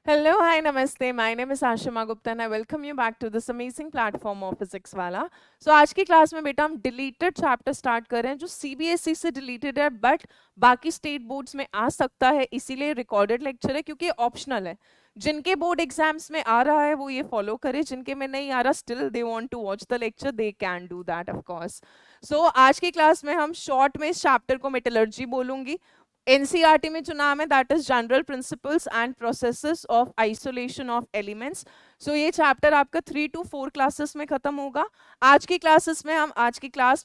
Hello, hi, namaste. My name is Ashima Gupta and I welcome you back to this amazing platform of Physics वाला. So आज की class में बेटा हम deleted chapter start कर रहे हैं जो सीबीएसई से डिलीटेड है बट बाकी स्टेट बोर्ड्स में आ सकता है, इसीलिए रिकॉर्डेड लेक्चर है क्योंकि ऑप्शनल है. जिनके बोर्ड एग्जाम्स में आ रहा है वो ये फॉलो करे, जिनके में नहीं आ रहा still they want to watch the lecture, they can do that of course. So आज की क्लास में हम शॉर्ट में इस चैप्टर को मेटलर्जी बोलूंगी. एनसीईआरटी में जो नाम है that is general principles and processes of isolation of elements. So ये चैप्टर आपका 3 to 4 क्लासेस में खत्म होगा. आज की क्लास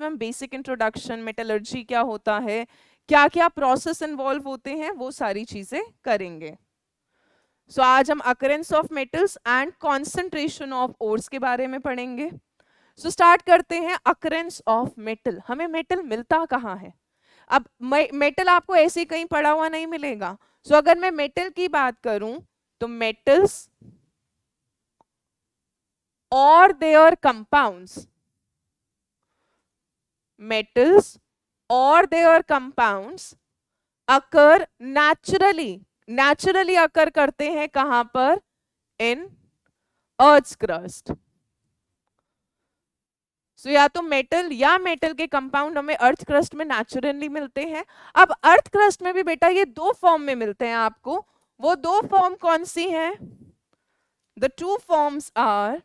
में हम बेसिक इंट्रोडक्शन, मेटलर्जी क्या होता है, क्या क्या प्रोसेस इन्वॉल्व होते हैं, वो सारी चीजें करेंगे. सो आज हम occurrence of metals and concentration of ores के बारे में पढ़ेंगे. सो स्टार्ट करते हैं. अकरेंस ऑफ मेटल, हमें मेटल मिलता कहाँ है? अब मेटल आपको ऐसे ही कहीं पड़ा हुआ नहीं मिलेगा. सो अगर मैं मेटल की बात करूं तो मेटल्स और देयर कंपाउंड्स, मेटल्स और देयर कंपाउंड्स अकर नेचुरली अकर करते हैं कहां पर? इन अर्थ क्रस्ट. सो या तो मेटल या मेटल के कंपाउंड हमें अर्थ क्रस्ट में नेचुरली मिलते हैं. अब अर्थ क्रस्ट में भी बेटा ये दो फॉर्म में मिलते हैं आपको. वो दो फॉर्म कौन सी हैं? The two forms are,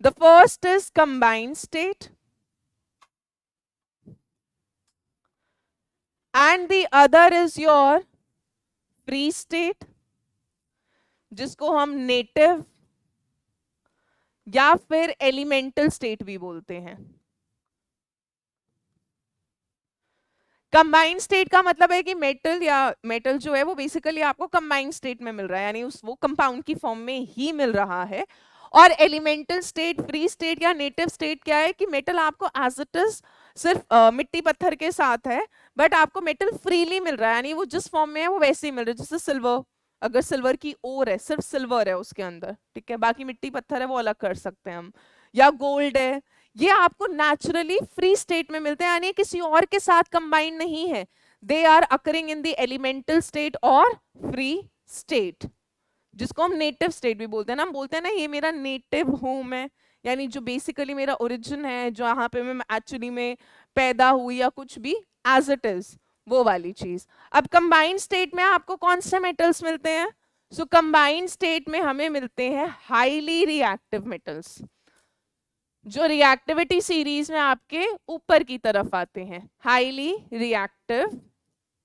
the first is combined state and the other is your free state, जिसको हम नेटिव या फिर एलिमेंटल स्टेट भी बोलते हैं. कंबाइंड स्टेट का मतलब है कि मेटल जो है वो बेसिकली आपको कंबाइंड स्टेट में मिल रहा है, यानी उस वो कंपाउंड की फॉर्म में ही मिल रहा है. और एलिमेंटल स्टेट, फ्री स्टेट या नेटिव स्टेट क्या है कि मेटल आपको एज इट इज सिर्फ मिट्टी पत्थर के साथ है बट आपको मेटल फ्रीली मिल रहा है, यानी वो जिस फॉर्म में है वो वैसे ही मिल रहा है. जैसे सिल्वर, अगर सिल्वर की ओर है, सिर्फ सिल्वर है उसके अंदर, ठीक है, बाकी मिट्टी पत्थर है वो अलग कर सकते हैं हम. या गोल्ड है, ये आपको नेचुरली फ्री स्टेट में मिलते हैं, यानी किसी और के साथ कंबाइन नहीं है. They are occurring in the elemental state और फ्री स्टेट, जिसको हम नेटिव स्टेट भी बोलते हैं ना. हम बोलते हैं ना ये मेरा नेटिव होम है, यानी जो बेसिकली मेरा ओरिजिन है, जहां पे मैं एक्चुअली में पैदा हुई या कुछ भी एज इट इज, वो वाली चीज. अब कंबाइंड स्टेट में आपको कौन से मेटल्स मिलते हैं? सो कंबाइंड स्टेट में हमें मिलते हैं हाईली रिएक्टिव मेटल्स, जो रिएक्टिविटी सीरीज में आपके ऊपर की तरफ आते हैं. हाईली रिएक्टिव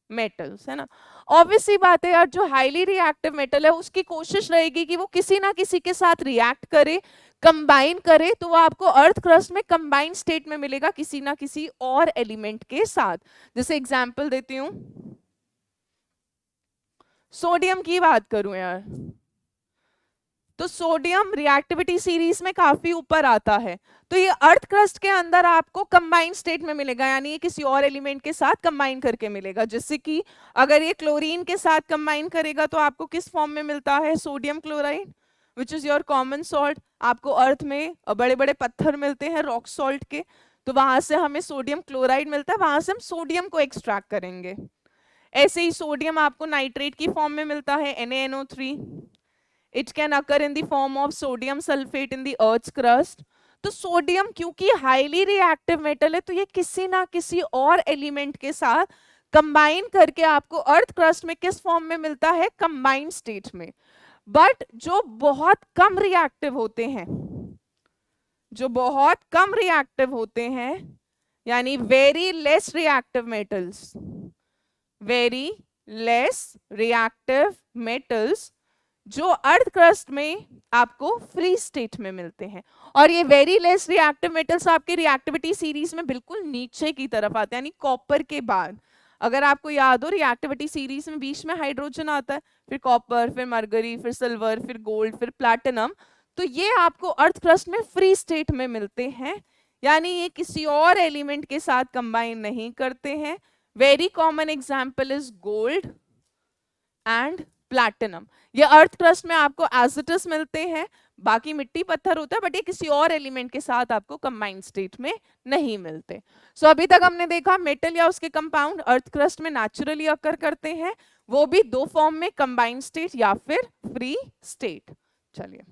मेटल्स है ना. ऑब्वियसली बात है यार, जो हाईली रिएक्टिव मेटल है उसकी कोशिश रहेगी कि वो किसी ना किसी के साथ रिएक्ट करे, कंबाइन करे, तो वो आपको अर्थ क्रस्ट में कंबाइंड स्टेट में मिलेगा किसी ना किसी और एलिमेंट के साथ. जैसे एग्जांपल देती हूं, सोडियम की बात करूं यार, तो सोडियम रिएक्टिविटी सीरीज में काफी ऊपर आता है, तो ये अर्थ क्रस्ट के अंदर आपको कंबाइंड स्टेट में मिलेगा, यानी ये किसी और एलिमेंट के साथ कंबाइन करके मिलेगा. जैसे कि अगर ये क्लोरीन के साथ कंबाइन करेगा तो आपको किस फॉर्म में मिलता है? Sodium chloride, which is your common salt. आपको अर्थ में बड़े बड़े पत्थर मिलते हैं रॉक सॉल्ट के, तो वहां से हमें सोडियम क्लोराइड मिलता है, वहां से हम सोडियम को एक्सट्रैक्ट करेंगे. ऐसे ही सोडियम आपको नाइट्रेट की फॉर्म में मिलता है, NaNO3. It can occur in the form of sodium sulfate in the earth's crust. तो सोडियम क्योंकि हाईली रिएक्टिव मेटल है तो ये किसी ना किसी और एलिमेंट के साथ कंबाइन करके आपको अर्थ क्रस्ट में किस फॉर्म में मिलता है? कंबाइंड स्टेट में. बट जो बहुत कम रिएक्टिव होते हैं, जो बहुत कम रिएक्टिव होते हैं, यानी very less reactive metals, very less reactive metals जो अर्थ क्रस्ट में आपको फ्री स्टेट में मिलते हैं. और ये वेरी लेस रिएक्टिव मेटल्स आपके रिएक्टिविटी सीरीज में बिल्कुल नीचे की तरफ आते हैं, यानी कॉपर के बाद. अगर आपको याद हो रिएक्टिविटी सीरीज में बीच में हाइड्रोजन आता है, फिर कॉपर, फिर मरकरी, फिर सिल्वर, फिर गोल्ड, फिर प्लैटिनम, तो ये आपको अर्थ क्रस्ट में फ्री स्टेट में मिलते हैं, यानी ये किसी और एलिमेंट के साथ कंबाइन नहीं करते हैं. Very common example is gold and platinum. ये अर्थ क्रस्ट में आपको एज इट इज मिलते हैं, बाकी मिट्टी पत्थर होता है, बट ये किसी और एलिमेंट के साथ आपको कंबाइंड स्टेट में नहीं मिलते। सो अभी तक हमने देखा मेटल या उसके कंपाउंड अर्थ क्रस्ट में नेचुरली अकर करते हैं, वो भी दो फॉर्म में, कंबाइंड स्टेट या फिर फ्री स्टेट। चलिए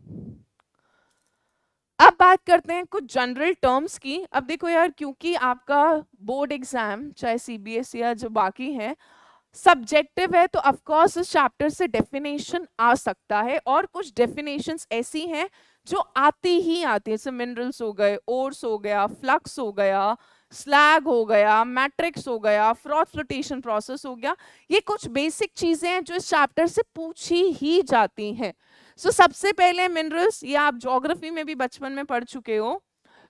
अब बात करते हैं कुछ जनरल टर्म्स की। अब देखो यार, क्योंकि आपका बोर्ड एग्जाम चाहे सीबीएसई या जो बाकी है सब्जेक्टिव है, तो ऑफ कोर्स इस चैप्टर से डेफिनेशन आ सकता है, और कुछ डेफिनेशंस ऐसी हैं जो आती ही आती है, जैसे मिनरल्स हो गए, ओर्स हो गया, फ्लक्स हो गया, स्लैग हो गया, मैट्रिक्स हो गया, फ्रॉथ फ्लोटेशन प्रोसेस हो गया। ये कुछ बेसिक चीजें हैं जो इस चैप्टर से पूछी ही जाती हैं। सो सबसे पहले मिनरल्स, ये आप ज्योग्राफी में भी बचपन में पढ़ चुके हो।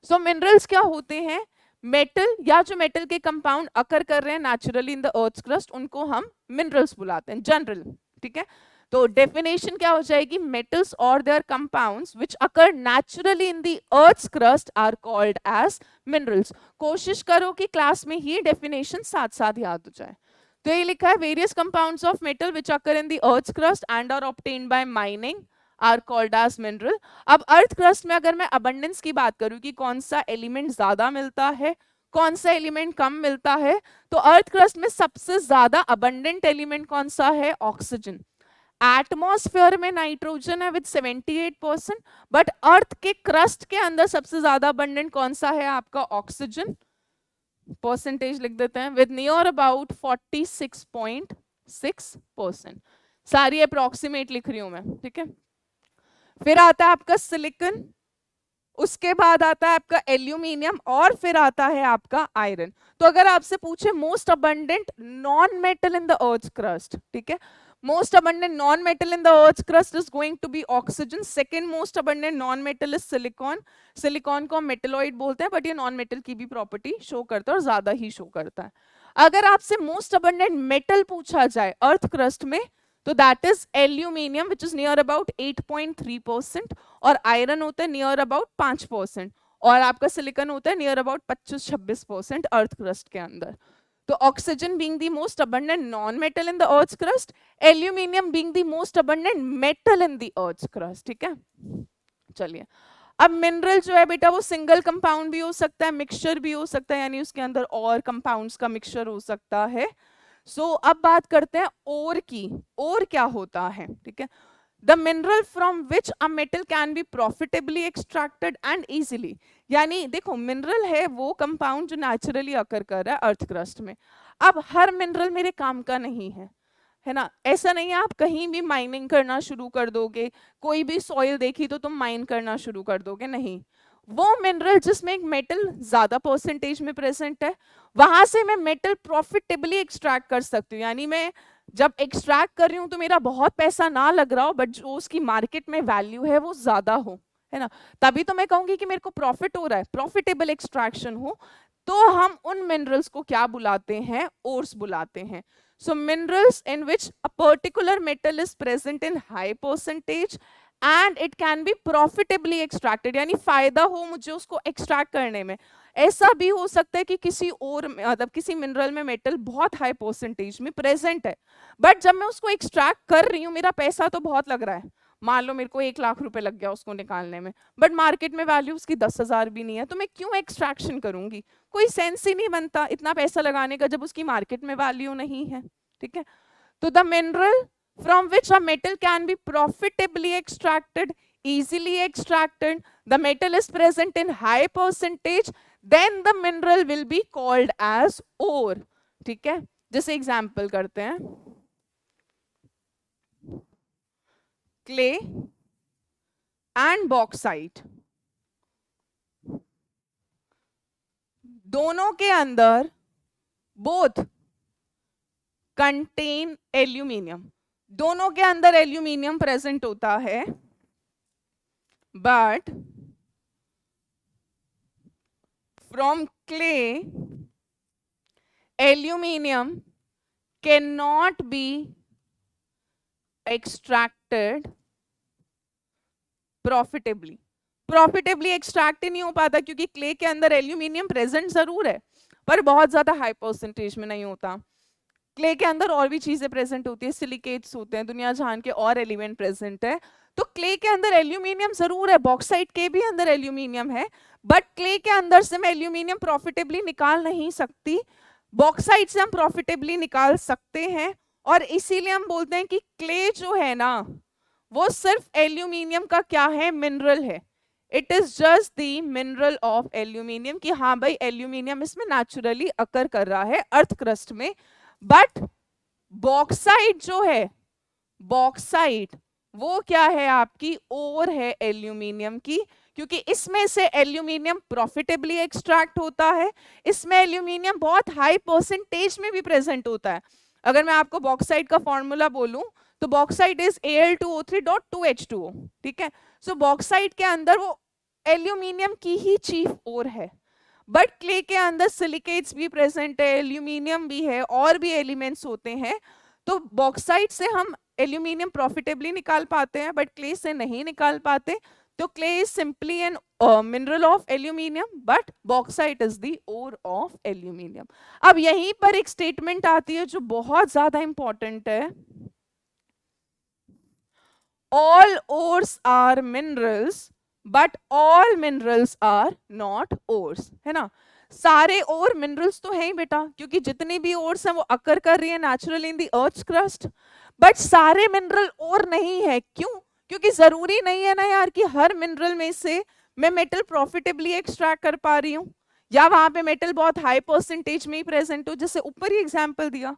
सो मिनरल्स क्या होते हैं? मेटल या जो मेटल के कंपाउंड अकर कर रहे हैं naturally in the earth crust, उनको हम मिनरल्स बुलाते हैं जनरल। ठीक है, तो डेफिनेशन क्या हो जाएगी? मेटल्स और their compounds which occur naturally in the earth crust are called as minerals. कोशिश करो कि क्लास में ही डेफिनेशन साथ साथ याद हो जाए। तो ये लिखा है, various compounds of metal which occur in the earth crust and are obtained by mining are called as mineral. अब अर्थ क्रस्ट में अगर मैं अबंडेंस की बात करूं कि कौन सा एलिमेंट ज्यादा मिलता है, कौन सा एलिमेंट कम मिलता है, तो अर्थ क्रस्ट में सबसे ज्यादा अबंडेंट एलिमेंट कौन सा है? ऑक्सीजन। एटमॉस्फेयर में नाइट्रोजन है विद 78%, बट अर्थ के क्रस्ट के अंदर सबसे ज्यादा अबंडेंट कौन सा है? आपका ऑक्सीजन। परसेंटेज लिख देते हैं, विद नियर अबाउट 46.6%। सारी अप्रोक्सीमेट लिख रही हूं मैं, ठीक है। फिर आता है आपका सिलिकॉन, उसके बाद आता है आपका एल्यूमिनियम, और फिर आता है आपका आयरन। तो अगर आपसे पूछे most abundant non metal in the earth crust, ठीक है, most abundant non metal in the earth crust is going to be oxygen. Second most abundant non metal is silicon. Silicon को हम मेटलॉइड बोलते हैं, बट ये non metal की भी property show करता है और ज्यादा ही शो करता है। अगर आपसे मोस्ट अबंडेंट मेटल पूछा जाए अर्थ क्रस्ट में, तो that is aluminium which is near about 8.3%, और आयरन होता है नियर अबाउट 5%, और आपका सिलिकॉन होता है नियर अबाउट 25-26% अर्थ क्रस्ट के अंदर। तो oxygen being the most abundant non metal in the earth crust, aluminium being the most abundant metal in the earth crust. ठीक है, चलिए अब मिनरल जो है बेटा वो सिंगल कंपाउंड भी हो सकता है, मिक्सचर भी हो सकता है, यानी उसके अंदर और कंपाउंड्स का मिक्सचर हो सकता है। अब बात करते हैं ओर की। ओर क्या होता है? ठीक है, the mineral from which a metal can be profitably extracted and easily. यानी देखो, मिनरल है वो कंपाउंड जो नेचुरली अकर कर रहा है अर्थ क्रस्ट में। अब हर मिनरल मेरे काम का नहीं है ना, ऐसा नहीं है आप कहीं भी माइनिंग करना शुरू कर दोगे, कोई भी सॉइल देखी तो तुम माइन करना शुरू कर दोगे, नहीं। वो मिनरल जिसमें एक मेटल ज्यादा परसेंटेज में प्रेजेंट है, वहां से मैं मेटल प्रॉफिटेबली एक्सट्रैक्ट कर सकती हूँ। यानी मैं जब एक्सट्रैक्ट कर रही हूँ तो मेरा बहुत पैसा ना लग रहा हो, बट जो उसकी मार्केट में वैल्यू है वो ज्यादा हो, है ना, तभी तो मैं कहूंगी कि मेरे को प्रॉफिट हो रहा है, प्रॉफिटेबल एक्सट्रैक्शन हो। तो हम उन मिनरल्स को क्या बुलाते हैं? ओर्स बुलाते हैं। So minerals in which a particular metal is present in high percentage and it can be profitably extracted, यानी फायदा हो मुझे उसको एक्सट्रैक्ट करने में। ऐसा भी हो सकता है कि किसी और मतलब किसी मिनरल में मेटल बहुत हाई परसेंटेज में प्रेजेंट है, बट जब मैं उसको एक्सट्रैक्ट कर रही हूँ मेरा पैसा तो बहुत लग रहा है, मान लो मेरे को 1 लाख रुपए लग गया उसको निकालने में, बट मार्केट में वैल्यू उसकी 10,000 भी नहीं है, तो मैं क्यों एक्सट्रैक्शन करूंगी? कोई सेंस ही नहीं बनता इतना पैसा लगाने का जब उसकी मार्केट में वैल्यू नहीं है। ठीक है, तो the mineral from which a metal can be profitably extracted, easily extracted, the metal is present in high percentage, then the mineral will be called as ore। ठीक है, जैसे एग्जाम्पल करते हैं, क्ले एंड बॉक्साइट, दोनों के अंदर both contain aluminium, दोनों के अंदर एल्यूमिनियम प्रेजेंट होता है, but from clay aluminium can not be extracted profitably. Profitably extract ही नहीं हो पाता क्योंकि क्ले के अंदर एल्यूमिनियम प्रेजेंट जरूर है पर बहुत ज्यादा हाई परसेंटेज में नहीं होता। क्ले के अंदर और भी चीजें प्रेजेंट होती है, सिलिकेट्स होते हैं, दुनिया जहान के और एलिमेंट प्रेजेंट है। तो क्ले के अंदर एल्यूमिनियम जरूर है, बॉक्साइट के भी अंदर एल्यूमिनियम है, बट क्ले के अंदर से मैं एल्यूमिनियम प्रॉफिटेबली निकाल नहीं सकती, बॉक्साइट से हम प्रॉफिटेबली निकाल सकते हैं। और इसीलिए हम बोलते हैं कि क्ले जो है ना वो सिर्फ एल्यूमिनियम का क्या है, मिनरल है। It is just the mineral of aluminium, कि हाँ भाई एल्यूमिनियम इसमें नेचुरली अकर कर रहा है अर्थ क्रस्ट में। बट बॉक्साइट जो है, बॉक्साइट वो क्या है, आपकी ओर है एल्यूमिनियम की, क्योंकि इसमें से एल्यूमिनियम प्रॉफिटेबली एक्सट्रैक्ट होता है, इसमें एल्यूमिनियम बहुत हाई परसेंटेज में भी प्रेजेंट होता है। अगर मैं आपको बॉक्साइट का फॉर्मूला बोलूं तो बॉक्साइट इज Al2O3.2H2O, ठीक है। सो बॉक्साइट के अंदर वो एल्यूमिनियम की ही चीफ ओर है, बट क्ले के अंदर सिलिकेट्स भी प्रेजेंट है, एल्यूमिनियम भी है, और भी एलिमेंट्स होते हैं। तो बॉक्साइट से हम एल्यूमिनियम प्रॉफिटेबली निकाल पाते हैं, बट क्ले से नहीं निकाल पाते। तो clay is simply an mineral of aluminium, but bauxite is the ore of aluminium. अब यहीं पर एक स्टेटमेंट आती है जो बहुत ज्यादा इंपॉर्टेंट है, all ores are minerals but all minerals are not ores, है ना। सारे ओर मिनरल्स तो है ही बेटा, क्योंकि जितने भी ओर्स हैं वो अकर कर रही है naturally in the earth crust, but सारे मिनरल और नहीं है। क्यों? क्योंकि जरूरी नहीं है ना यार कि हर मिनरल में से मैं मेटल प्रॉफिटेबली एक्सट्रैक्ट कर पा रही हूँ, या वहां पे मेटल बहुत हाई परसेंटेज में ही प्रेजेंट हो, जैसे ऊपर ही एग्जांपल दिया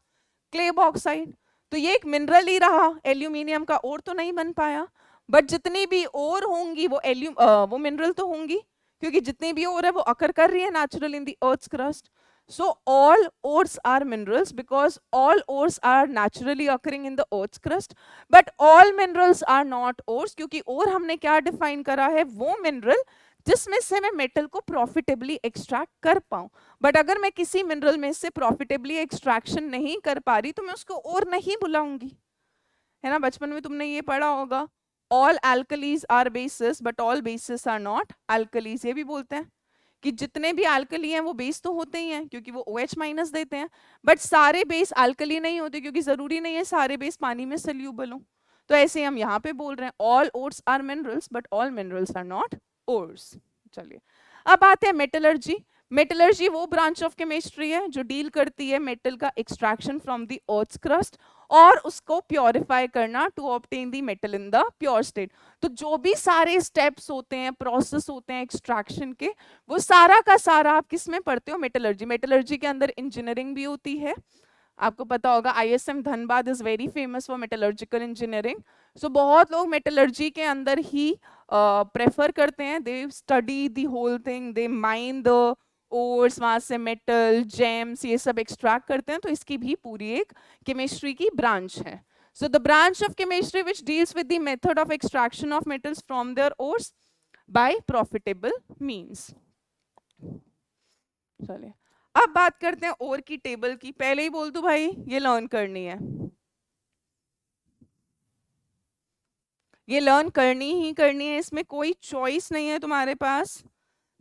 क्ले बॉक्साइड, तो ये एक मिनरल ही रहा, एल्यूमिनियम का ओर तो नहीं बन पाया। बट जितनी भी और होंगी वो वो मिनरल तो होंगी, क्योंकि जितनी भी और है वो अकर कर रही है natural in the earth crust. So all ores are minerals because all ores are naturally occurring in the earth's crust, but all minerals are not ores, क्योंकि और हमने क्या डिफाइन करा है, वो मिनरल जिसमें से मैं मेटल को प्रॉफिटेबली एक्सट्रैक्ट कर पाऊं। बट अगर मैं किसी मिनरल में से प्रॉफिटेबली एक्सट्रैक्शन नहीं कर पा रही तो मैं उसको और नहीं बुलाऊंगी, है ना। बचपन में तुमने ये पढ़ा होगा, all alkalis are bases but all bases are not alkalis, ये भी बोलते हैं कि जितने भी एल्कली हैं वो बेस तो होते ही हैं क्योंकि वो OH माइनस देते हैं, बट सारे बेस एल्कली नहीं होते, क्योंकि जरूरी नहीं है सारे बेस पानी में सल्यूबल हो। तो ऐसे हम यहाँ पे बोल रहे हैं all ores are minerals but all minerals are not ores. चलिए अब आते हैं मेटलर्जी। मेटलर्जी वो ब्रांच ऑफ केमिस्ट्री है जो डील करती है मेटल का extraction from the earth crust और उसको प्योरीफाई करना to obtain the metal in the pure state. तो जो भी सारे स्टेप्स होते हैं, प्रोसेस होते हैं एक्सट्रैक्शन के, वो सारा का सारा आप किस में पढ़ते हो, मेटलर्जी। मेटलर्जी के अंदर इंजीनियरिंग भी होती है, आपको पता होगा ISM Dhanbad is very famous for metallurgical engineering. So बहुत लोग मेटलर्जी के अंदर ही प्रेफर करते हैं, they study the whole thing, they mine the ores, वहां से मेटल जेम्स ये सब एक्सट्रैक्ट करते हैं। तो इसकी भी पूरी एक केमिस्ट्री की ब्रांच है। So the branch of chemistry which deals with the method of extraction of metals from their ores by profitable means. चलिए अब बात करते हैं ओर की टेबल की। पहले ही बोल दूं भाई ये लर्न करनी है, ये लर्न करनी ही करनी है, इसमें कोई चॉइस नहीं है तुम्हारे पास,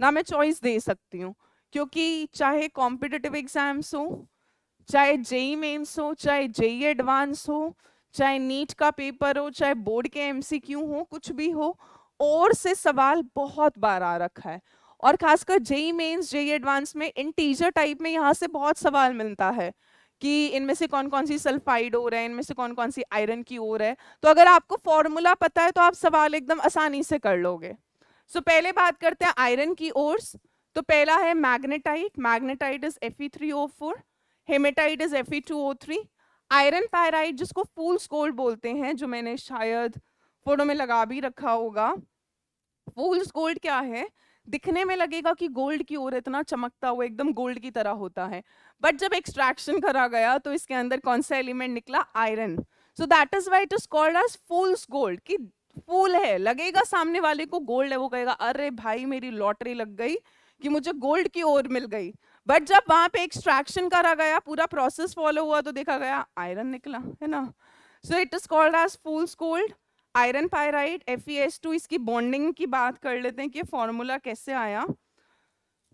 ना मैं चॉइस दे सकती हूँ, क्योंकि चाहे कॉम्पिटिटिव एग्जाम्स हो, चाहे जेई मेंस हो, चाहे जेई एडवांस हो, चाहे नीट का पेपर हो, चाहे बोर्ड के MCQ हो, कुछ भी हो, और से सवाल बहुत बार आ रखा है। और खासकर जेई मेंस जेई एडवांस में इंटीजर टाइप में यहाँ से बहुत सवाल मिलता है कि इनमें से कौन कौन सी सल्फाइड हो रहा है, इनमें से कौन कौन सी आयरन की ओर है। तो अगर आपको फॉर्मूला पता है तो आप सवाल एकदम आसानी से कर लोगे। सो पहले बात करते हैं आयरन की ओर्स। तो पहला है magnetite, magnetite is Fe3O4, hematite is Fe2O3, iron pyrite जिसको फूल्स गोल्ड बोलते हैं, जो मैंने शायद फोटो में लगा भी रखा होगा। फूल्स गोल्ड क्या है, दिखने में लगेगा कि गोल्ड की ओर इतना चमकता हुआ एकदम गोल्ड की तरह होता है, बट जब एक्सट्रैक्शन करा गया तो इसके अंदर कौन सा एलिमेंट निकला, iron. So that is why it is called as fool's gold, कि फूल है, लगेगा सामने वाले को गोल्ड है, वो कहेगा अरे भाई मेरी लॉटरी लग गई कि मुझे गोल्ड की ओर मिल गई। बट जब वहां पे एक्सट्रैक्शन करा गया, पूरा प्रोसेस फॉलो हुआ, तो देखा गया आयरन निकला, है ना। So it is called as fool's gold. Iron pyrite FeS2, इसकी बॉन्डिंग की बात कर लेते हैं कि फॉर्मूला कैसे आया।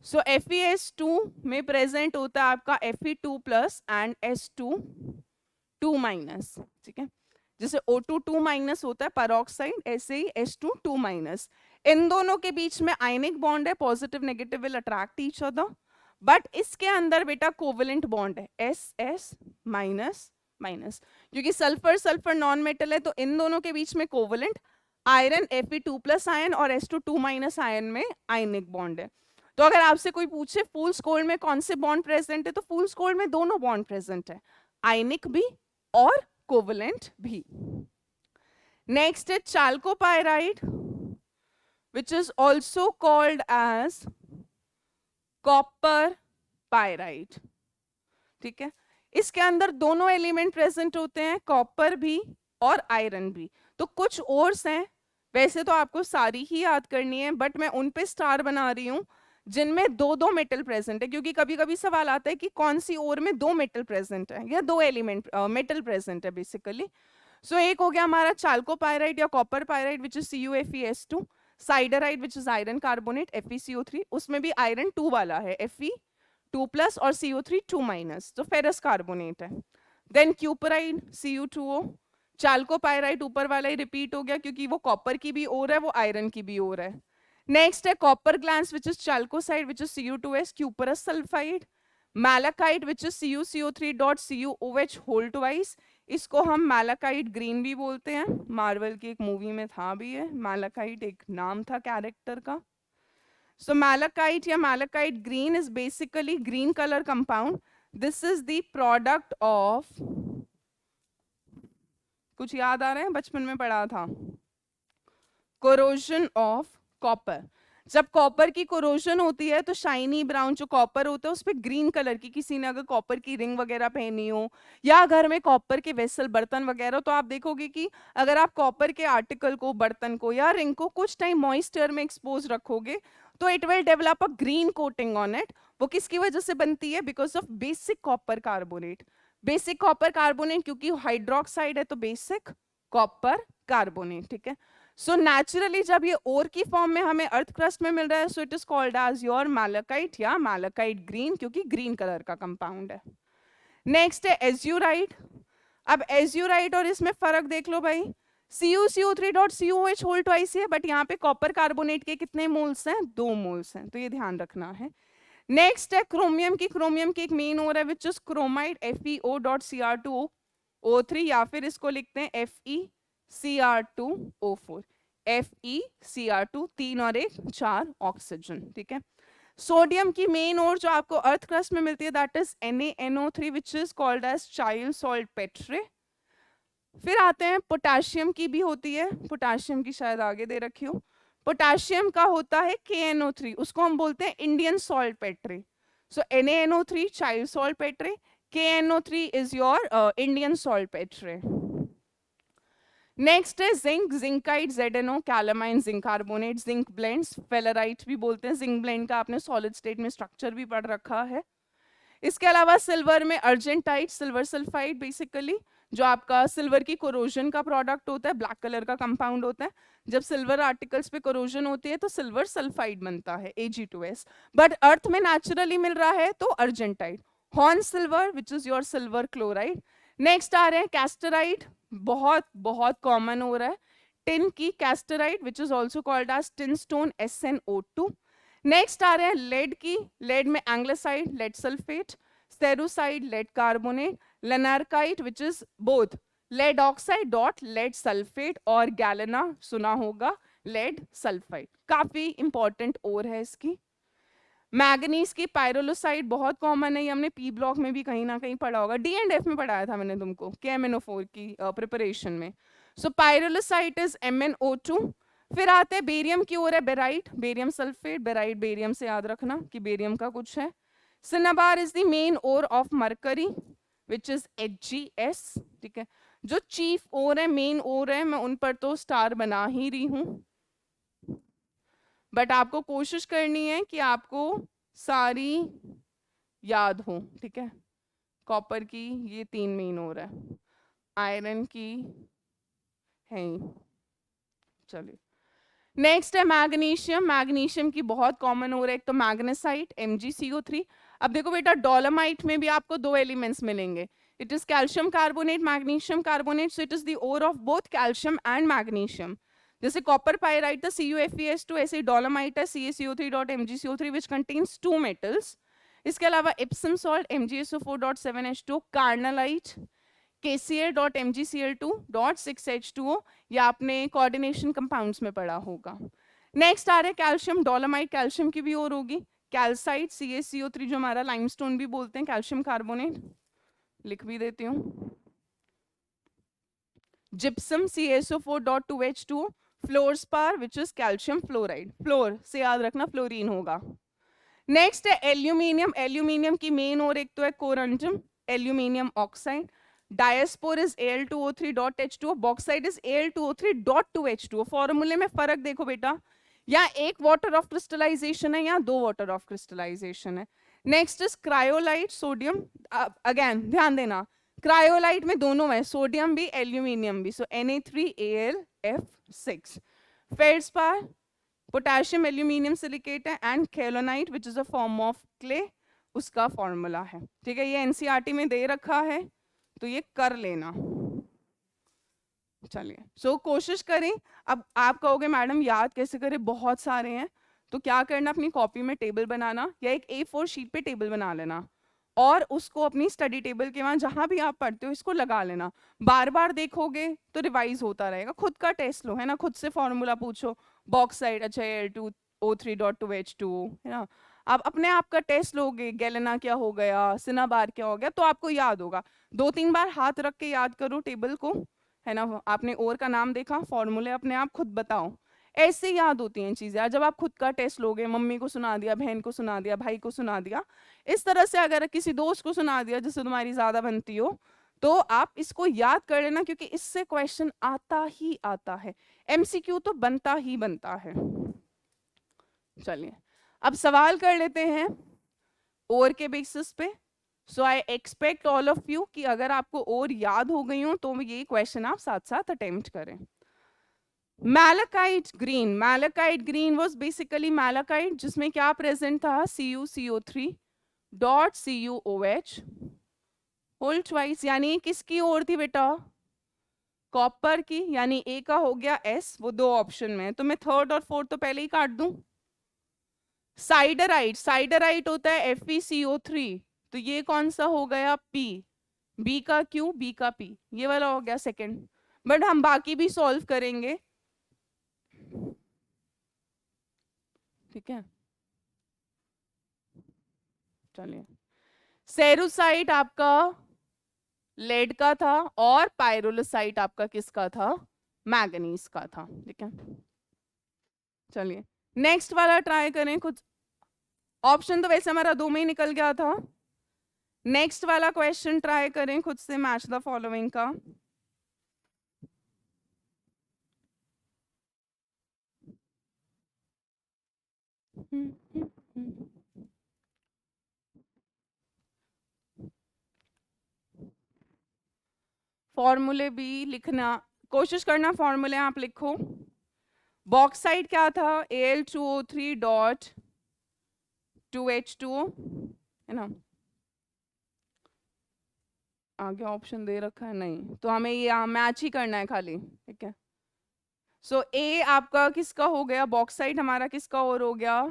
सो FeS2 में प्रेजेंट होता है आपका Fe2 plus and S2 2 minus, ठीक है। जैसे O2 2 माइनस होता है पेरोक्साइड, ऐसे ही S2 2 माइनस। इन दोनों के बीच में आयनिक बॉन्ड है, positive negative will attract each other, but इसके अंदर बेटा कोवेलेंट बॉन्ड है SS माइनस माइनस, क्योंकि सल्फर सल्फर नॉन मेटल है तो इन दोनों के बीच में covalent iron Fe2 plus ion और S2 2 माइनस आयन में आयनिक बॉन्ड है। तो अगर आपसे कोई पूछे फूल्स गोल्ड में कौन से बॉन्ड प्रेजेंट है, तो फूल्स गोल्ड में दोनों बॉन्ड प्रेजेंट है, आयनिक भी और कोवेलेंट भी। नेक्स्ट है चाल्कोपाइराइड which is also called as copper pyrite, ठीक है। इसके अंदर दोनों एलिमेंट प्रेजेंट होते हैं, कॉपर भी और आयरन भी। तो कुछ ओर्स हैं, वैसे तो आपको सारी ही याद करनी है, बट मैं उन पे स्टार बना रही हूँ जिनमें दो दो मेटल प्रेजेंट है, क्योंकि कभी कभी सवाल आता है कि कौन सी ओर में दो मेटल प्रेजेंट है या दो एलिमेंट मेटल प्रेजेंट है बेसिकली। सो एक हो गया हमारा चाल्कोपाइराइड या copper pyrite which is CuFeS2, siderite which is iron carbonate FeCO3, उसमें भी आयरन 2 वाला है Fe2 प्लस और CO3 2 माइनस, तो फेरस कार्बोनेट है। देन क्यूपराइड Cu2O, चाल्कोपाइराइड ऊपर वाला ही रिपीट हो गया क्योंकि वो कॉपर की भी ओर है, वो आयरन की भी ओर है। नेक्स्ट है copper glance which is chalcocite which is Cu2S, cuprous sulphide. Malachite which is CuCO3 dot CuOH whole twice, इसको हम मैलाकाइट ग्रीन भी बोलते हैं, मार्वल की एक मूवी में था भी है मैलाकाइट, एक नाम था कैरेक्टर का। सो मैलाकाइट या malachite green is basically green colour compound, this is the product of, कुछ याद आ रहा है बचपन में पढ़ा था, कोरोजन ऑफ कॉपर। जब कॉपर की कोरोजन होती है तो शाइनी ब्राउन जो कॉपर होता है उस पर ग्रीन कलर की, किसी ने अगर कॉपर की रिंग वगैरह पहनी हो या घर में कॉपर के वेसल बर्तन वगैरह, तो आप देखोगे कि अगर आप कॉपर के आर्टिकल को, बर्तन को या रिंग को कुछ टाइम मॉइस्चर में एक्सपोज रखोगे तो it will develop a green coating on it. वो किसकी वजह से बनती है? Because of basic copper carbonate. Basic copper carbonate क्योंकि हाइड्रोक्साइड है तो बेसिक कॉपर कार्बोनेट, ठीक है। सो नेचुरली जब ये ओर की फॉर्म में हमें अर्थ क्रस्ट में मिल रहा है, so it is called as your malachite या मैलाकाइट ग्रीन, क्योंकि ग्रीन कलर का कंपाउंड है। नेक्स्ट है एज्यूराइट। अब एज्यूराइट और इसमें फर्क देख लो भाई, CuCO3 dot CuOH whole twice है, बट यहाँ पे कॉपर कार्बोनेट के कितने मोल्स हैं? 2 मोल्स हैं, तो ये ध्यान रखना है। नेक्स्ट है क्रोमियम की। क्रोमियम की एक मेन ओर है which is chromite FeO dot Cr2O3, या फिर इसको लिखते हैं FeCr2O4, FeCr2, 3 और 1 4 ऑक्सीजन, ठीक है। सोडियम की मेन ओर जो आपको अर्थ क्रस्ट में मिलती है that is NaNO3 which is called as Chile saltpetre. फिर आते हैं पोटेशियम की भी होती है, पोटेशियम की शायद आगे दे रखी हो। पोटेशियम का होता है KNO3, उसको हम बोलते हैं Indian saltpetre. So NaNO3 child saltpetre, KNO3 is your Indian saltpetre. Next है zinc, zincite ZNO, calamine zinc carbonate, zinc blendes, फेलराइट भी बोलते हैं। जिंक ब्लेंड का आपने सॉलिड स्टेट में स्ट्रक्चर भी पढ़ रखा है। इसके अलावा सिल्वर में अर्जेंटाइट, सिल्वर सल्फाइड, बेसिकली जो आपका सिल्वर की कोरोजन का प्रोडक्ट होता है, ब्लैक कलर का कंपाउंड होता है। जब सिल्वर आर्टिकल्स पे कोरोजन होती है तो सिल्वर सल्फाइड बनता है Ag2S, बट अर्थ में नेचुरली मिल रहा है तो argentite. Horn silver which is your silver chloride. Next आ रहे हैं कैस्टराइट, बहुत बहुत कॉमन हो रहा है। टिन की cassiterite which is also called as tin stone SnO2। Next आ रहे हैं लेड की। लेड में anglesite, lead sulphate, cerussite, lead carbonate, lanarkite which is both lead oxide dot lead sulphate, और गैलेना सुना होगा, लेड सल्फाइड, काफी इंपॉर्टेंट ओर है इसकी। मैग्नीज की पायरोलोसाइड बहुत कॉमन है, ये हमने पी ब्लॉक में भी कहीं ना कहीं पढ़ा होगा, D&F में पढ़ाया था मैंने तुमको KMnO4 की प्रिपरेशन में। So pyrolusite is MnO2। फिर आते हैं बेरियम की ओर है barite, barium sulphate, barite barium से याद रखना कि बेरियम का कुछ है। Cinnabar is the main ore of mercury which is HgS, ठीक है। जो चीफ ओर है, मेन ओर है, मैं उन पर तो स्टार बना ही रही हूं, बट आपको कोशिश करनी है कि आपको सारी याद हो, ठीक है। कॉपर की ये 3 मेन ओर है, आयरन की है ही, चलिए। नेक्स्ट है मैग्नीशियम। मैग्नीशियम की बहुत कॉमन हो रहा है, एक तो मैग्नेसाइट MgCO3। अब देखो बेटा डोलोमाइट में भी आपको दो एलिमेंट्स मिलेंगे, it is calcium carbonate, magnesium carbonate, so it is the ore of both calcium and magnesium. जैसे कॉपर पायराइट था CuFeS2, ऐसे डोलोमाइट है CaCO3.MgCO3 which contains two metals. इसके अलावा इप्सम सॉल्ट MgSO4.7H2, कार्नलाइट KCl.MgCl2.6H2O, या आपने कोऑर्डिनेशन कंपाउंड्स में पढ़ा होगा। नेक्स्ट आ रहा है कैल्शियम डोलोमाइट, कैल्शियम की भी और होगी, कैल्साइट CaCO3 जो हमारा लाइमस्टोन भी बोलते हैं, कैल्शियम कार्बोनेट, लिख भी देती हूँ। Gypsum CaSO4.2H2O, fluorspar which is calcium fluoride, floor से याद रखना फ्लोरीन होगा। नेक्स्ट है एल्यूमिनियम। एल्यूमिनियम की मेन और एक तो है corundum, aluminium oxide. Diaspore is Al2O3.H2O, bauxite is Al2O3.2H2O। फॉर्मूले में फर्क देखो बेटा, या एक वाटर ऑफ क्रिस्टलाइजेशन है या दो वाटर ऑफ क्रिस्टलाइजेशन है। Next is cryolite, sodium, again ध्यान देना क्रायोलाइट में दोनों है, सोडियम भी एल्यूमिनियम भी, so Na3Al(F6). Feldspar potassium aluminium silicate है, and kaolinite which is a form of clay, उसका फॉर्मूला है। ठीक है, ये एनसीईआरटी में दे रखा है तो ये कर लेना। चलिए सो कोशिश करें। अब आप कहोगे मैडम याद कैसे करें, बहुत सारे हैं, तो क्या करना, अपनी कॉपी में टेबल बनाना या एक A4 शीट पे टेबल बना लेना और उसको अपनी स्टडी टेबल के वहां जहां भी आप पढ़ते हो इसको लगा लेना। बार बार देखोगे तो रिवाइज होता रहेगा। खुद का टेस्ट लो है ना, खुद से फॉर्मूला पूछो, बॉक्साइड अच्छा Al2O3.2H2O है ना। आप अपने आप का टेस्ट लोगे, गैलेना क्या हो गया, सिनाबार क्या हो गया, तो आपको याद होगा। 2-3 बार हाथ रख के याद करो टेबल को, है ना। आपने और का नाम देखा, फॉर्मूले अपने आप खुद बताओ, ऐसे याद होती हैं चीजें। जब आप खुद का टेस्ट लोगे, मम्मी को सुना दिया, बहन को सुना दिया, भाई को सुना दिया, इस तरह से अगर किसी दोस्त को सुना दिया जिससे तुम्हारी ज्यादा बनती हो, तो आप इसको याद कर लेना, क्योंकि इससे क्वेश्चन आता ही आता है, MCQ तो बनता ही बनता है। चलिए अब सवाल कर लेते हैं और के बेसिस पे। So I expect all of you कि अगर आपको और याद हो गई हो तो ये क्वेश्चन आप साथ साथ अटेम्प्ट करें। Malachite green, malachite green was basically malachite जिसमें क्या प्रेजेंट था, CuCO3.CuOH होल ट्वाइस, यानी किसकी ओर थी बेटा, कॉपर की, यानी ए का हो गया S, वो दो ऑप्शन में है, तो मैं थर्ड और फोर्थ तो पहले ही काट दूं। साइडराइट, साइडराइट होता है FeCO3, तो ये कौन सा हो गया P, B का Q, B का P, ये वाला हो गया सेकंड। बट हम बाकी भी सॉल्व करेंगे, ठीक है। चलिए सेरुसाइट आपका लेड का था और पायरोलोसाइट आपका किसका था, मैग्नीज का था, ठीक है। चलिए नेक्स्ट वाला ट्राई करें, कुछ ऑप्शन तो वैसे हमारा 2 में ही निकल गया था। नेक्स्ट वाला क्वेश्चन ट्राई करें खुद से, मैच द फॉलोइंग का। फॉर्मूले भी लिखना कोशिश करना, फॉर्मूले आप लिखो। बॉक्साइड क्या था, Al2O3.2H2O, है ना। आगे ऑप्शन दे रखा है नहीं, तो हमें ये मैच ही करना है खाली, ठीक है। सो ए आपका किसका हो गया, बॉक्साइड हमारा किसका और हो गया,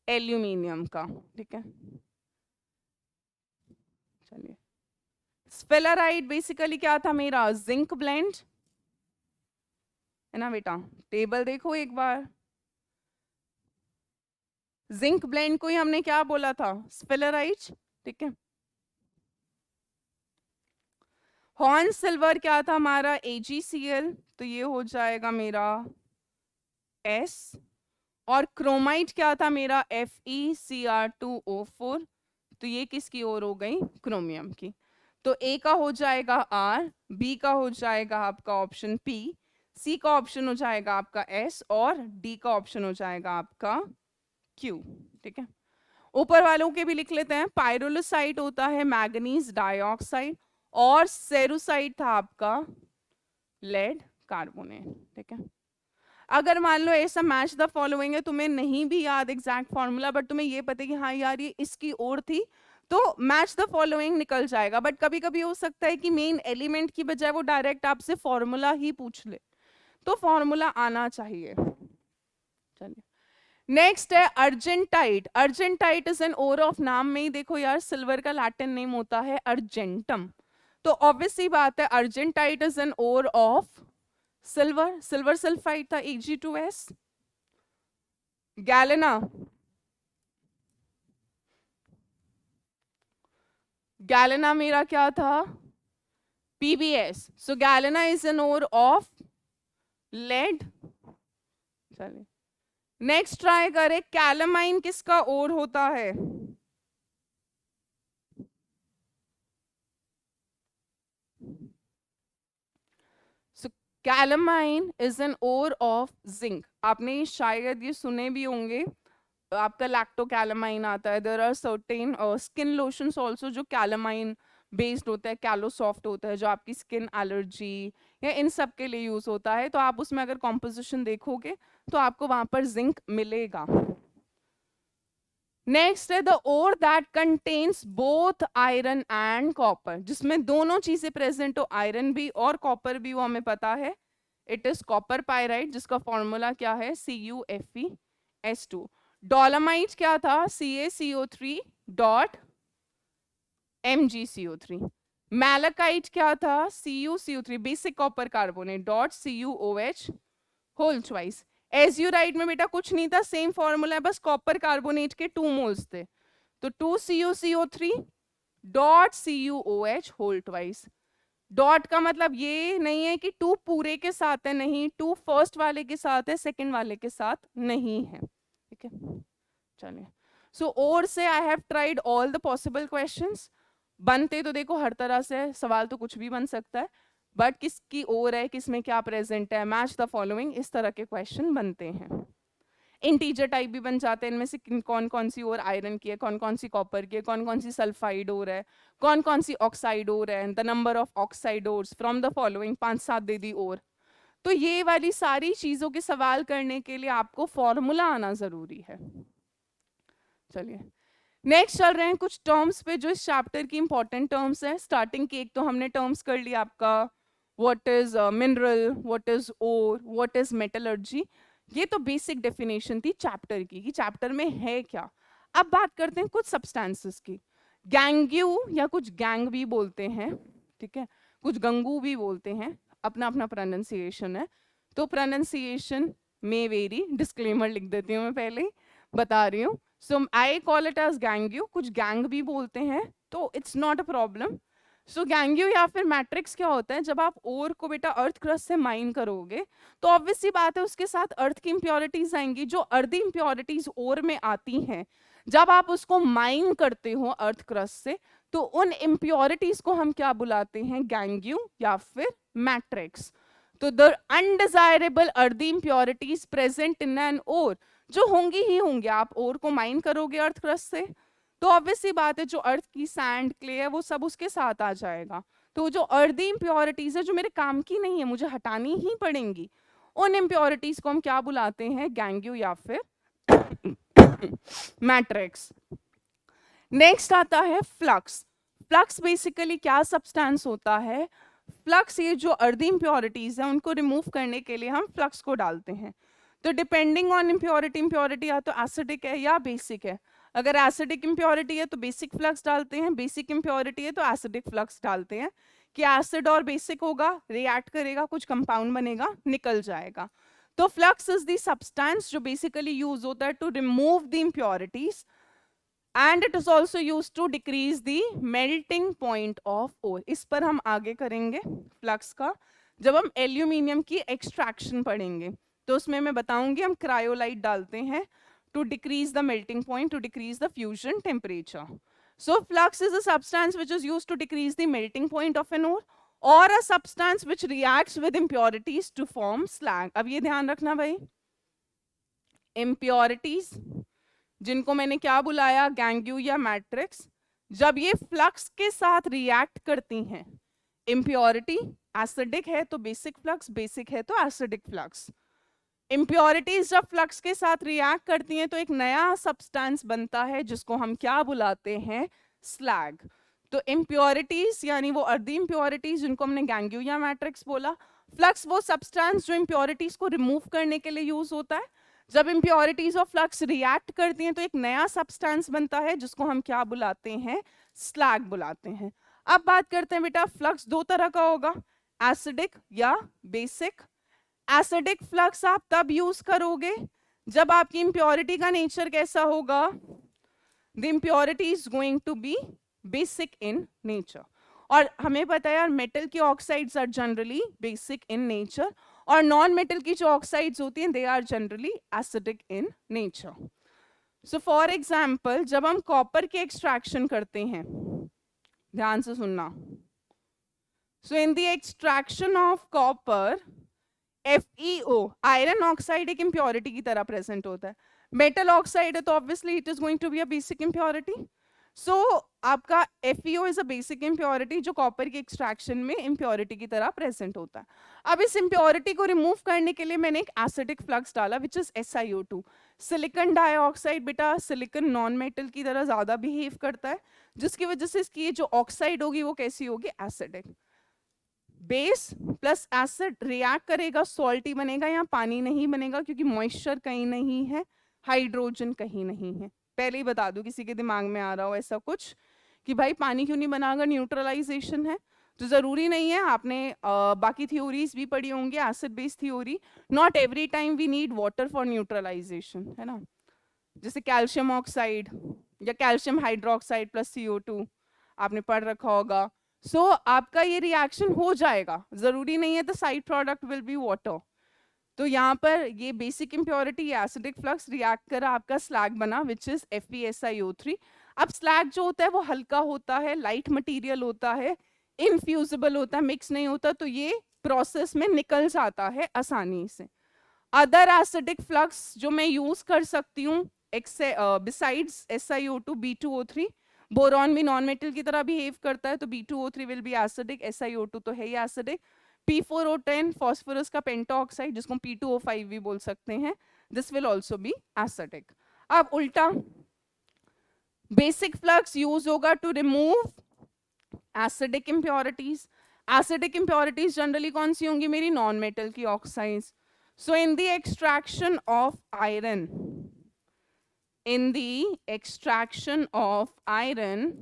एल्यूमिनियम का, ठीक है। चलिए स्फेलराइट बेसिकली क्या था मेरा, जिंक ब्लेंड, है ना बेटा। टेबल देखो एक बार, जिंक ब्लेंड को ही हमने क्या बोला था, स्फेलराइट, ठीक है। हॉर्न सिल्वर क्या था हमारा, AgCl, तो ये हो जाएगा मेरा S। और क्रोमाइट क्या था मेरा, FeCr2O4, तो ये किसकी ओर हो गई, क्रोमियम की। तो A का हो जाएगा R, B का हो जाएगा आपका ऑप्शन P, C का ऑप्शन हो जाएगा आपका S, और D का ऑप्शन हो जाएगा आपका Q, ठीक है। ऊपर वालों के भी लिख लेते हैं। पायरोलोसाइट होता है मैग्नीज डाइऑक्साइड, और सेरुसाइट था आपका लेड कार्बोनेट, ठीक है। अगर मान लो ऐसा मैच द फॉलोइंग है, तुम्हें नहीं भी याद एग्जैक्ट फॉर्मूला, बट तुम्हें ये पता है कि हाँ यार ये इसकी ओर थी, तो मैच द फॉलोइंग निकल जाएगा। बट कभी कभी हो सकता है कि मेन एलिमेंट की बजाय वो डायरेक्ट आपसे फॉर्मूला ही पूछ ले, तो फॉर्मूला आना चाहिए। चलिए नेक्स्ट है argentite. Argentite is an ore of, नाम में ही देखो यार सिल्वर का लैटिन नेम होता है अर्जेंटम, तो ऑब्वियस सी बात है argentite is an ore of silver. Silver sulphide था Ag2S। गैलेना, गैलेना मेरा क्या था PbS, so galena is an ore of lead. चलिए नेक्स्ट ट्राई करें, कैलामाइन किसका ओर होता है? So calamine is an ore of zinc. आपने शायद ये सुने भी होंगे, आपका लैक्टो कैलामाइन आता है। There are certain skin lotions also जो कैलामाइन बेस्ड होता है, कैलोसॉफ्ट होता है, जो आपकी स्किन एलर्जी या इन सब के लिए यूज होता है। तो आप उसमें अगर कॉम्पोजिशन देखोगे तो आपको वहां पर जिंक मिलेगा। नेक्स्ट है the ore that contains both iron and copper, जिसमें दोनों चीजें प्रेजेंट हो, आयरन भी और कॉपर भी, वो हमें पता है। इट इज कॉपर पायराइट, जिसका फॉर्मूला क्या है CuFeS2। डोलोमाइट क्या था CaCO3 डॉट MgCO3। मैलाकाइट क्या था CuCO3 basic copper carbonate dot CuOH whole twice. Azurite में बेटा कुछ नहीं था, सेम फॉर्मूला है, बस कॉपर कार्बोनेट के 2 मोल्स थे, तो 2CuCO3 dot CuOH whole twice. Dot का मतलब ये नहीं है कि 2 पूरे के साथ है, नहीं, 2 फर्स्ट वाले के साथ है, सेकंड वाले के साथ नहीं है, ठीक है। चलिए सो और से I have tried all the possible questions. बनते तो देखो हर तरह से सवाल तो कुछ भी बन सकता है, बट किसकी ओर है, किसमें क्या प्रेजेंट है, मैच द फॉलोइंग, इस तरह के क्वेश्चन बनते हैं। इंटीजर टाइप भी बन जाते हैं, इनमें से कौन कौन सी ओर आयरन की है, कौन कौन सी कॉपर की है, कौन कौन सी सल्फाइड ओर है, कौन कौन सी ऑक्साइड ओर है, the number of oxide ores from the following, 5-7 दे दी ओर। तो ये वाली सारी चीजों के सवाल करने के लिए आपको फॉर्मूला आना जरूरी है। चलिए नेक्स्ट चल रहे हैं कुछ टर्म्स पे जो इस चैप्टर की इंपॉर्टेंट टर्म्स है। स्टार्टिंग की एक तो हमने टर्म्स कर लिया आपका, what is mineral, what is ore, what is metallurgy. ये तो बेसिक डेफिनेशन थी चैप्टर की कि चैप्टर में है क्या। अब बात करते हैं कुछ सब्सटेंसेस की। गैंग्यू या कुछ गैंग भी बोलते हैं, ठीक है, कुछ गंगू भी बोलते हैं, अपना अपना प्रोनाउंसिएशन है, तो प्रोनाउंसिएशन में वेरी, डिस्क्लेमर लिख देती हूँ मैं पहले ही, बता रही हूँ। सो आई कॉल इट एज गैंग्यू, कुछ गैंग भी बोलते हैं, तो इट्स नॉट अ प्रॉब्लम। सो गैंग्यू या फिर मैट्रिक्स क्या होता है, जब आप ओर को बेटा अर्थ क्रस्ट से माइन करोगे तो ऑब्वियस सी बात है उसके साथ अर्थ की इंप्योरिटीज आएंगी, जो अर्धी इंप्योरिटीज ओर में आती हैं, जब आप उसको माइन करते हो अर्थ क्रस्ट से, तो उन इंप्योरिटीज को हम क्या बुलाते हैं, गैंग्यू या फिर मैट्रिक्स। तो the undesirable earthy impurities present in an ore, जो होंगी ही होंगी, आप ओर को माइन करोगे अर्थ क्रस्ट से, तो ऑब्वियस सी बात है जो अर्थ की सैंड क्ले है वो सब उसके साथ आ जाएगा। तो जो अर्दी इंप्योरिटीज है जो मेरे काम की नहीं है, मुझे हटानी ही पड़ेंगी, उन इंप्योरिटीज को हम क्या बुलाते हैं, गैंग्यू या फिर मैट्रिक्स। नेक्स्ट आता है फ्लक्स। फ्लक्स बेसिकली क्या सब्सटेंस होता है, फ्लक्स ये जो अर्दी इंप्योरिटीज है उनको रिमूव करने के लिए हम फ्लक्स को डालते हैं। तो डिपेंडिंग ऑन इम्प्योरिटी, इम्प्योरिटी या तो एसिडिक है या बेसिक है। अगर एसिडिक इम्प्योरिटी है तो बेसिक फ्लक्स डालते हैं, बेसिक इम्प्योरिटी है तो एसिडिक फ्लक्स डालते हैं, कि एसिड और बेसिक होगा, रिएक्ट करेगा, कुछ कंपाउंड बनेगा, निकल जाएगा। तो फ्लक्स इज द सब्सटेंस जो बेसिकली यूज होता है to remove the impurities, and it is also use to decrease the melting point of ore. इस पर हम आगे करेंगे फ्लक्स का, जब हम एल्यूमिनियम की एक्सट्रैक्शन पढ़ेंगे, तो उसमें मैं बताऊंगी हम क्रायोलाइट डालते हैं to decrease the melting point, to decrease the fusion temperature. So flux is a substance which is used to decrease the melting point of an ore, or a substance which reacts with impurities to form slag। अब ये ध्यान रखना भाई, impurities जिनको मैंने क्या बुलाया, गैंग्यू या मैट्रिक्स, जब ये फ्लक्स के साथ रिएक्ट करती हैं, इम्प्योरिटी एसिडिक है तो बेसिक फ्लक्स, बेसिक है तो एसिडिक फ्लक्स, इम्प्योरिटीज जब फ्लक्स के साथ रिएक्ट करती हैं तो एक नया सब्सटेंस बनता है जिसको हम क्या बुलाते हैं, स्लैग। तो इम्प्योरिटीज यानी वो अर्धी इम्प्योरिटीज जिनको हमने गैंग्लिया मैट्रिक्स बोला, फ्लक्स वो सब्सटेंस जो इम्प्योरिटीज को रिमूव करने के लिए यूज होता है। जब इम्प्योरिटीज और फ्लक्स रिएक्ट करती हैं तो एक नया सब्सटेंस बनता है जिसको हम क्या बुलाते हैं, स्लैग बुलाते हैं। अब बात करते हैं बेटा, फ्लक्स दो तरह का होगा, एसिडिक या बेसिक। एसिडिक फ्लक्स आप तब यूज करोगे जब आपकी इंप्योरिटी का नेचर कैसा होगा, the impurity is going to be basic in nature. और हमें पता है यार मेटल की oxides are generally basic in nature, और नॉन मेटल की जो ऑक्साइड्स होती हैं they are generally acidic in nature. So for example जब हम कॉपर के एक्सट्रैक्शन करते हैं, ध्यान से सुनना, so in the extraction of copper FeO iron oxide एक इंप्योरिटी की तरह प्रेजेंट होता है। मेटल ऑक्साइड है तो obviously it is going to be a basic impurity. So आपका FeO is a basic impurity जो कॉपर के एक्सट्रैक्शन में इंप्योरिटी की तरह प्रेजेंट होता है। अब इस इंप्योरिटी को रिमूव करने के लिए मैंने एक एसिडिक फ्लक्स डाला which is SiO2। Silicon dioxide बेटा सिलिकॉन नॉन मेटल की तरह ज्यादा बिहेव करता है, जिसकी वजह से इसकी जो ऑक्साइड होगी वो कैसी होगी, acidic. Base plus acid react करेगा, सॉल्टी बनेगा, यहाँ पानी नहीं बनेगा क्योंकि मॉइस्चर कहीं नहीं है, हाइड्रोजन कहीं नहीं है। पहले ही बता दूं किसी के दिमाग में आ रहा हो ऐसा कुछ कि भाई पानी क्यों नहीं बनागा, न्यूट्रलाइजेशन है। तो जरूरी नहीं है, आपने बाकी थ्योरीज भी पढ़ी होंगी, acid base theory. Not every time we need water for neutralization, है ना। जैसे कैल्शियम ऑक्साइड या कैल्शियम हाइड्रोक्साइड प्लस CO2 आपने पढ़ रखा होगा। सो आपका ये रिएक्शन हो जाएगा, जरूरी नहीं है the side product will be water. तो यहाँ पर ये basic impurity acidic flux react करा, आपका स्लैग बना विच इज FeSiO3। अब स्लैग जो होता है वो हल्का होता है, लाइट मटेरियल होता है, इनफ्यूजिबल होता है, मिक्स नहीं होता, तो ये प्रोसेस में निकल जाता है आसानी से। अदर एसिडिक फ्लक्स जो मैं यूज कर सकती हूँ बिसाइड्स SiO2, B2O3, बोरॉन भी नॉन मेटल की तरह बिहेव करता है तो B2O3 will be acidic, SiO2 तो है ही एसिडिक। P4O10 फॉस्फोरस का पेंटा ऑक्साइड जिसको P2O5 भी बोल सकते हैं, this will also be acidic. अब उल्टा बेसिक फ्लक्स यूज होगा to remove acidic impurities. Acidic impurities generally कौन सी होंगी मेरी, नॉन मेटल की oxides. So in the extraction of iron, in the extraction of iron,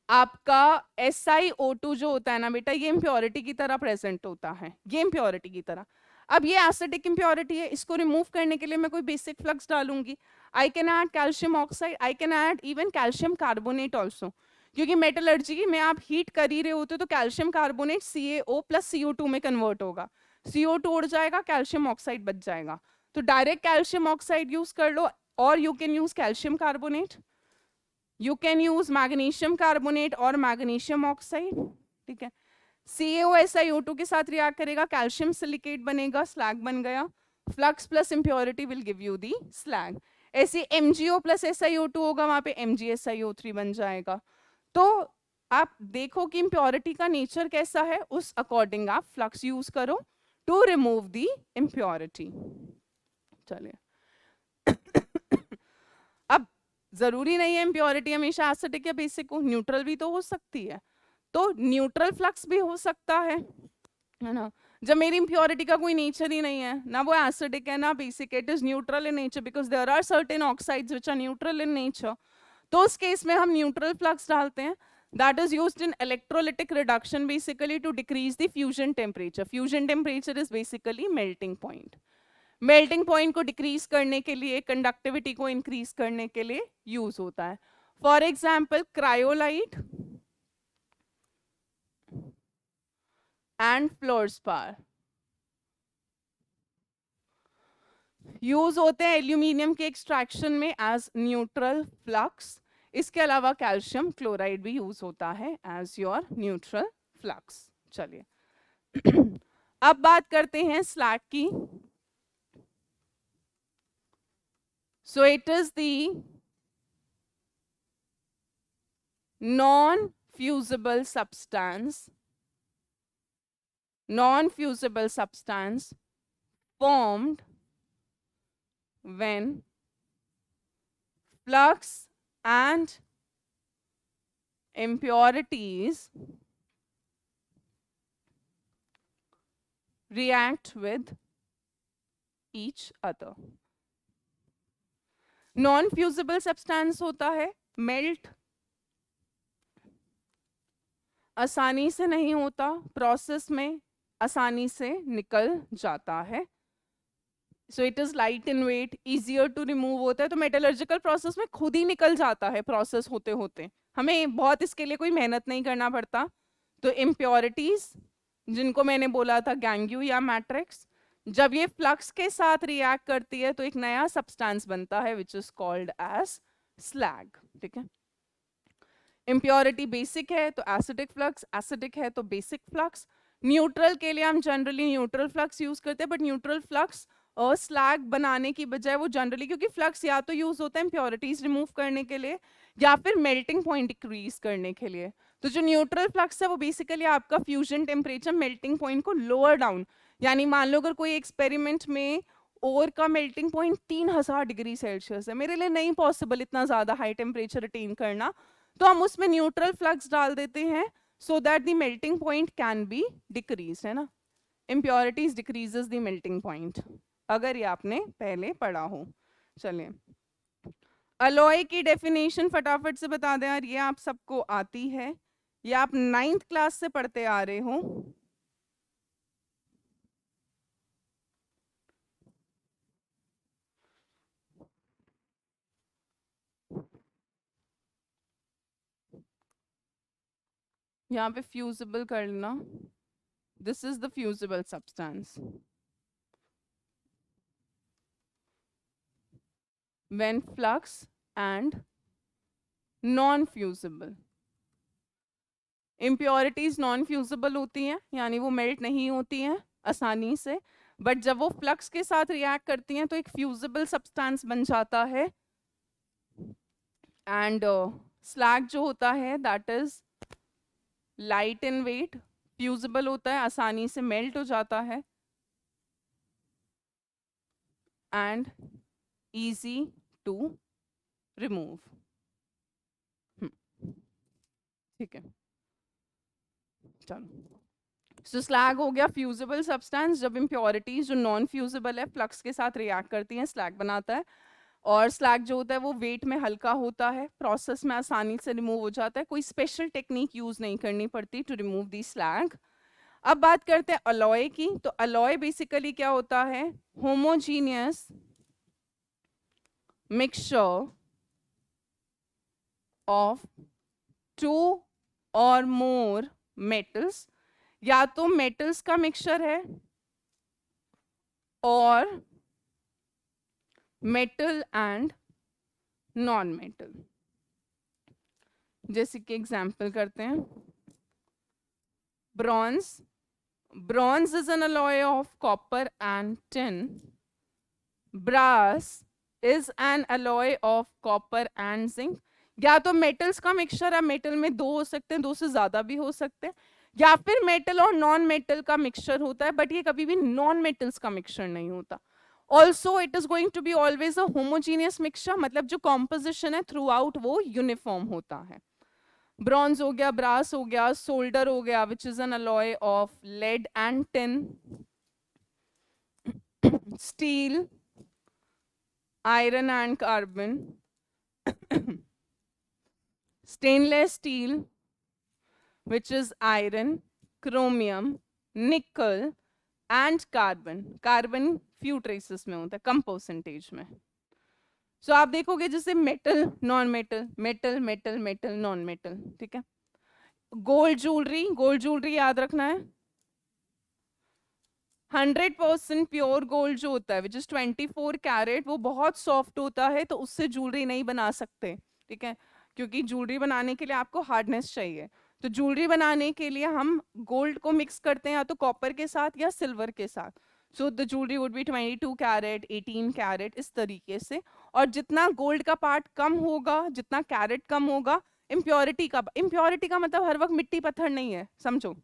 आपका SiO2 जो होता है ना बेटा, ये इम्प्योरिटी की तरह प्रेजेंट होता है, ये इम्प्योरिटी की तरह। अब ये एसिडिक इम्प्योरिटी है, इसको रिमूव करने के लिए मैं कोई बेसिक फ्लक्स डालूंगी। I can add calcium oxide, I can add even calcium carbonate also, क्योंकि मेटलर्जी में आप हीट कर ही रहे होते हो तो calcium carbonate CaO plus CO2 में कन्वर्ट होगा, CO2 उड़ जाएगा, कैल्शियम ऑक्साइड बच जाएगा। तो डायरेक्ट कैल्शियम ऑक्साइड यूज कर लो, और you can use calcium carbonate, you can use magnesium carbonate और मैग्नीशियम ऑक्साइड, ठीक है। CaOSiO2 के साथ रिएक्ट करेगा, कैल्शियम सिलिकेट बनेगा, स्लैग बन गया। Flux plus impurity will give you the slag. ऐसे MgO प्लस SiO2 होगा, वहां पे MgSiO3 बन जाएगा। तो आप देखो कि इम्प्योरिटी का नेचर कैसा है, उस अकॉर्डिंग आप फ्लक्स यूज करो टू रिमूव दी इम्प्योरिटी। चलिए अब जरूरी नहीं है इम्प्योरिटी हमेशा एसिडिक या बेसिक हो, न्यूट्रल भी तो हो सकती है। तो न्यूट्रल फ्लक्स भी हो सकता है ना। जब मेरी इम्प्योरिटी का कोई नेचर ही नहीं है, ना वो एसिडिक है ना basic, it is neutral in nature because there are certain oxides which are neutral in nature. तो उस केस में हम न्यूट्रल फ्लक्स डालते हैं, that is used in electrolytic reduction basically to decrease the fusion temperature. Fusion temperature is basically melting point. Melting point को decrease करने के लिए, कंडक्टिविटी को इंक्रीज करने के लिए यूज होता है। For example cryolite and fluorspar use होते हैं एल्यूमिनियम के एक्सट्रैक्शन में एज न्यूट्रल फ्लक्स। इसके अलावा कैल्शियम क्लोराइड भी यूज होता है एज योर न्यूट्रल फ्लक्स। चलिए अब बात करते हैं स्लैग की। So it is the non-fusible substance formed when flux and impurities react with each other. Non fusible substance होता है, मेल्ट आसानी से नहीं होता, प्रोसेस में आसानी से निकल जाता है. So it is light in weight, easier to remove होता है. तो मेटलर्जिकल प्रोसेस में खुद ही निकल जाता है प्रोसेस होते होते, हमें बहुत इसके लिए कोई मेहनत नहीं करना पड़ता. तो इम्प्योरिटीज जिनको मैंने बोला था गैंग्यू या मैट्रिक्स, जब ये फ्लक्स के साथ रिएक्ट करती है तो एक नया सब्सटेंस बनता है which is called as slag. ठीक है, इम्प्योरिटी बेसिक है तो एसिडिक फ्लक्स, एसिडिक है तो बेसिक फ्लक्स. न्यूट्रल के लिए हम जनरली न्यूट्रल फ्लक्स यूज करते हैं, बट न्यूट्रल फ्लक्स और स्लैग बनाने की बजाय वो जनरली, क्योंकि फ्लक्स या तो यूज होता है इम्प्योरिटीज रिमूव करने के लिए या फिर मेल्टिंग पॉइंट डिक्रीज करने के लिए. तो जो न्यूट्रल फ्लक्स है वो बेसिकली आपका फ्यूजन टेम्परेचर मेल्टिंग पॉइंट को लोअर डाउन, यानी मान लो अगर कोई एक्सपेरिमेंट में ओर का मेल्टिंग पॉइंट 3000 डिग्री सेल्सियस है, मेरे लिए नहीं पॉसिबल इतना ज्यादा हाई टेम्परेचर अटेन करना, तो हम उसमें न्यूट्रल फ्लक्स डाल देते हैं so that the melting point can be decrease, है ना. Impurities decreases the melting point, अगर ये आपने पहले पढ़ा हो. चलिए, अलॉय की डेफिनेशन फटाफट से बता दें यार, ये आप सबको आती है, ये आप 9th क्लास से पढ़ते आ रहे हो. यहाँ पे फ्यूजिबल कर लेना, this is the fusible substance. When flux and non-fusible, impurities non-fusible होती हैं, यानी वो मेल्ट नहीं होती हैं आसानी से, बट जब वो फ्लक्स के साथ रिएक्ट करती हैं तो एक फ्यूजिबल सब्सटेंस बन जाता है. एंड स्लैग जो होता है that is light in weight, fusible होता है, आसानी से मेल्ट हो जाता है, एंड easy to remove. ठीक है, चलो. सो स्लैग हो गया फ्यूजिबल सब्सटेंस, जब इम्प्योरिटीज जो नॉन फ्यूजिबल है फ्लक्स के साथ रिएक्ट करती हैं स्लैग बनाता है. और स्लैग जो होता है वो वेट में हल्का होता है, प्रोसेस में आसानी से रिमूव हो जाता है, कोई स्पेशल टेक्निक यूज नहीं करनी पड़ती टू रिमूव दी स्लैग. अब बात करते हैं अलॉय की. तो अलॉय बेसिकली क्या होता है, homogeneous mixture of two or more metals, या तो metals का मिक्सचर है और metal and नॉन मेटल. जैसे कि एग्जाम्पल करते हैं, bronze, bronze is an alloy of copper and tin. Brass is an alloy of copper and zinc. या तो मेटल्स का मिक्सचर है, मेटल में दो हो सकते हैं, दो से ज्यादा भी हो सकते हैं, या फिर मेटल और नॉन मेटल का मिक्सचर होता है, बट ये कभी भी नॉन मेटल्स का मिक्सचर नहीं होता. Also it is going to be always a homogeneous mixture, मतलब जो कॉम्पोजिशन है थ्रू आउट वो यूनिफॉर्म होता है. ब्रॉन्ज हो गया, ब्रास हो गया, सोल्डर हो गया which is an alloy of lead and tin. Steel, iron and carbon, stainless steel which is iron, chromium, nickel and carbon. carbon few traces में होता है, कम परसेंटेज में. सो आप देखोगे जैसे metal, non metal, metal, metal, metal, non metal. ठीक है, gold jewellery, gold jewellery याद रखना है, 100% प्योर गोल्ड जो होता है विच इज 24 कैरेट, वो बहुत सॉफ्ट होता है, तो उससे ज्वेलरी नहीं बना सकते. ठीक है, क्योंकि ज्वेलरी बनाने के लिए आपको हार्डनेस चाहिए. तो ज्वेलरी बनाने के लिए हम गोल्ड को मिक्स करते हैं या तो कॉपर के साथ या सिल्वर के साथ. So the jewellery would be 22 carat, 18 carat, इस तरीके से. और जितना गोल्ड का पार्ट कम होगा, जितना कैरेट कम होगा, इम्प्योरिटी का मतलब हर वक्त मिट्टी पत्थर नहीं है, समझो.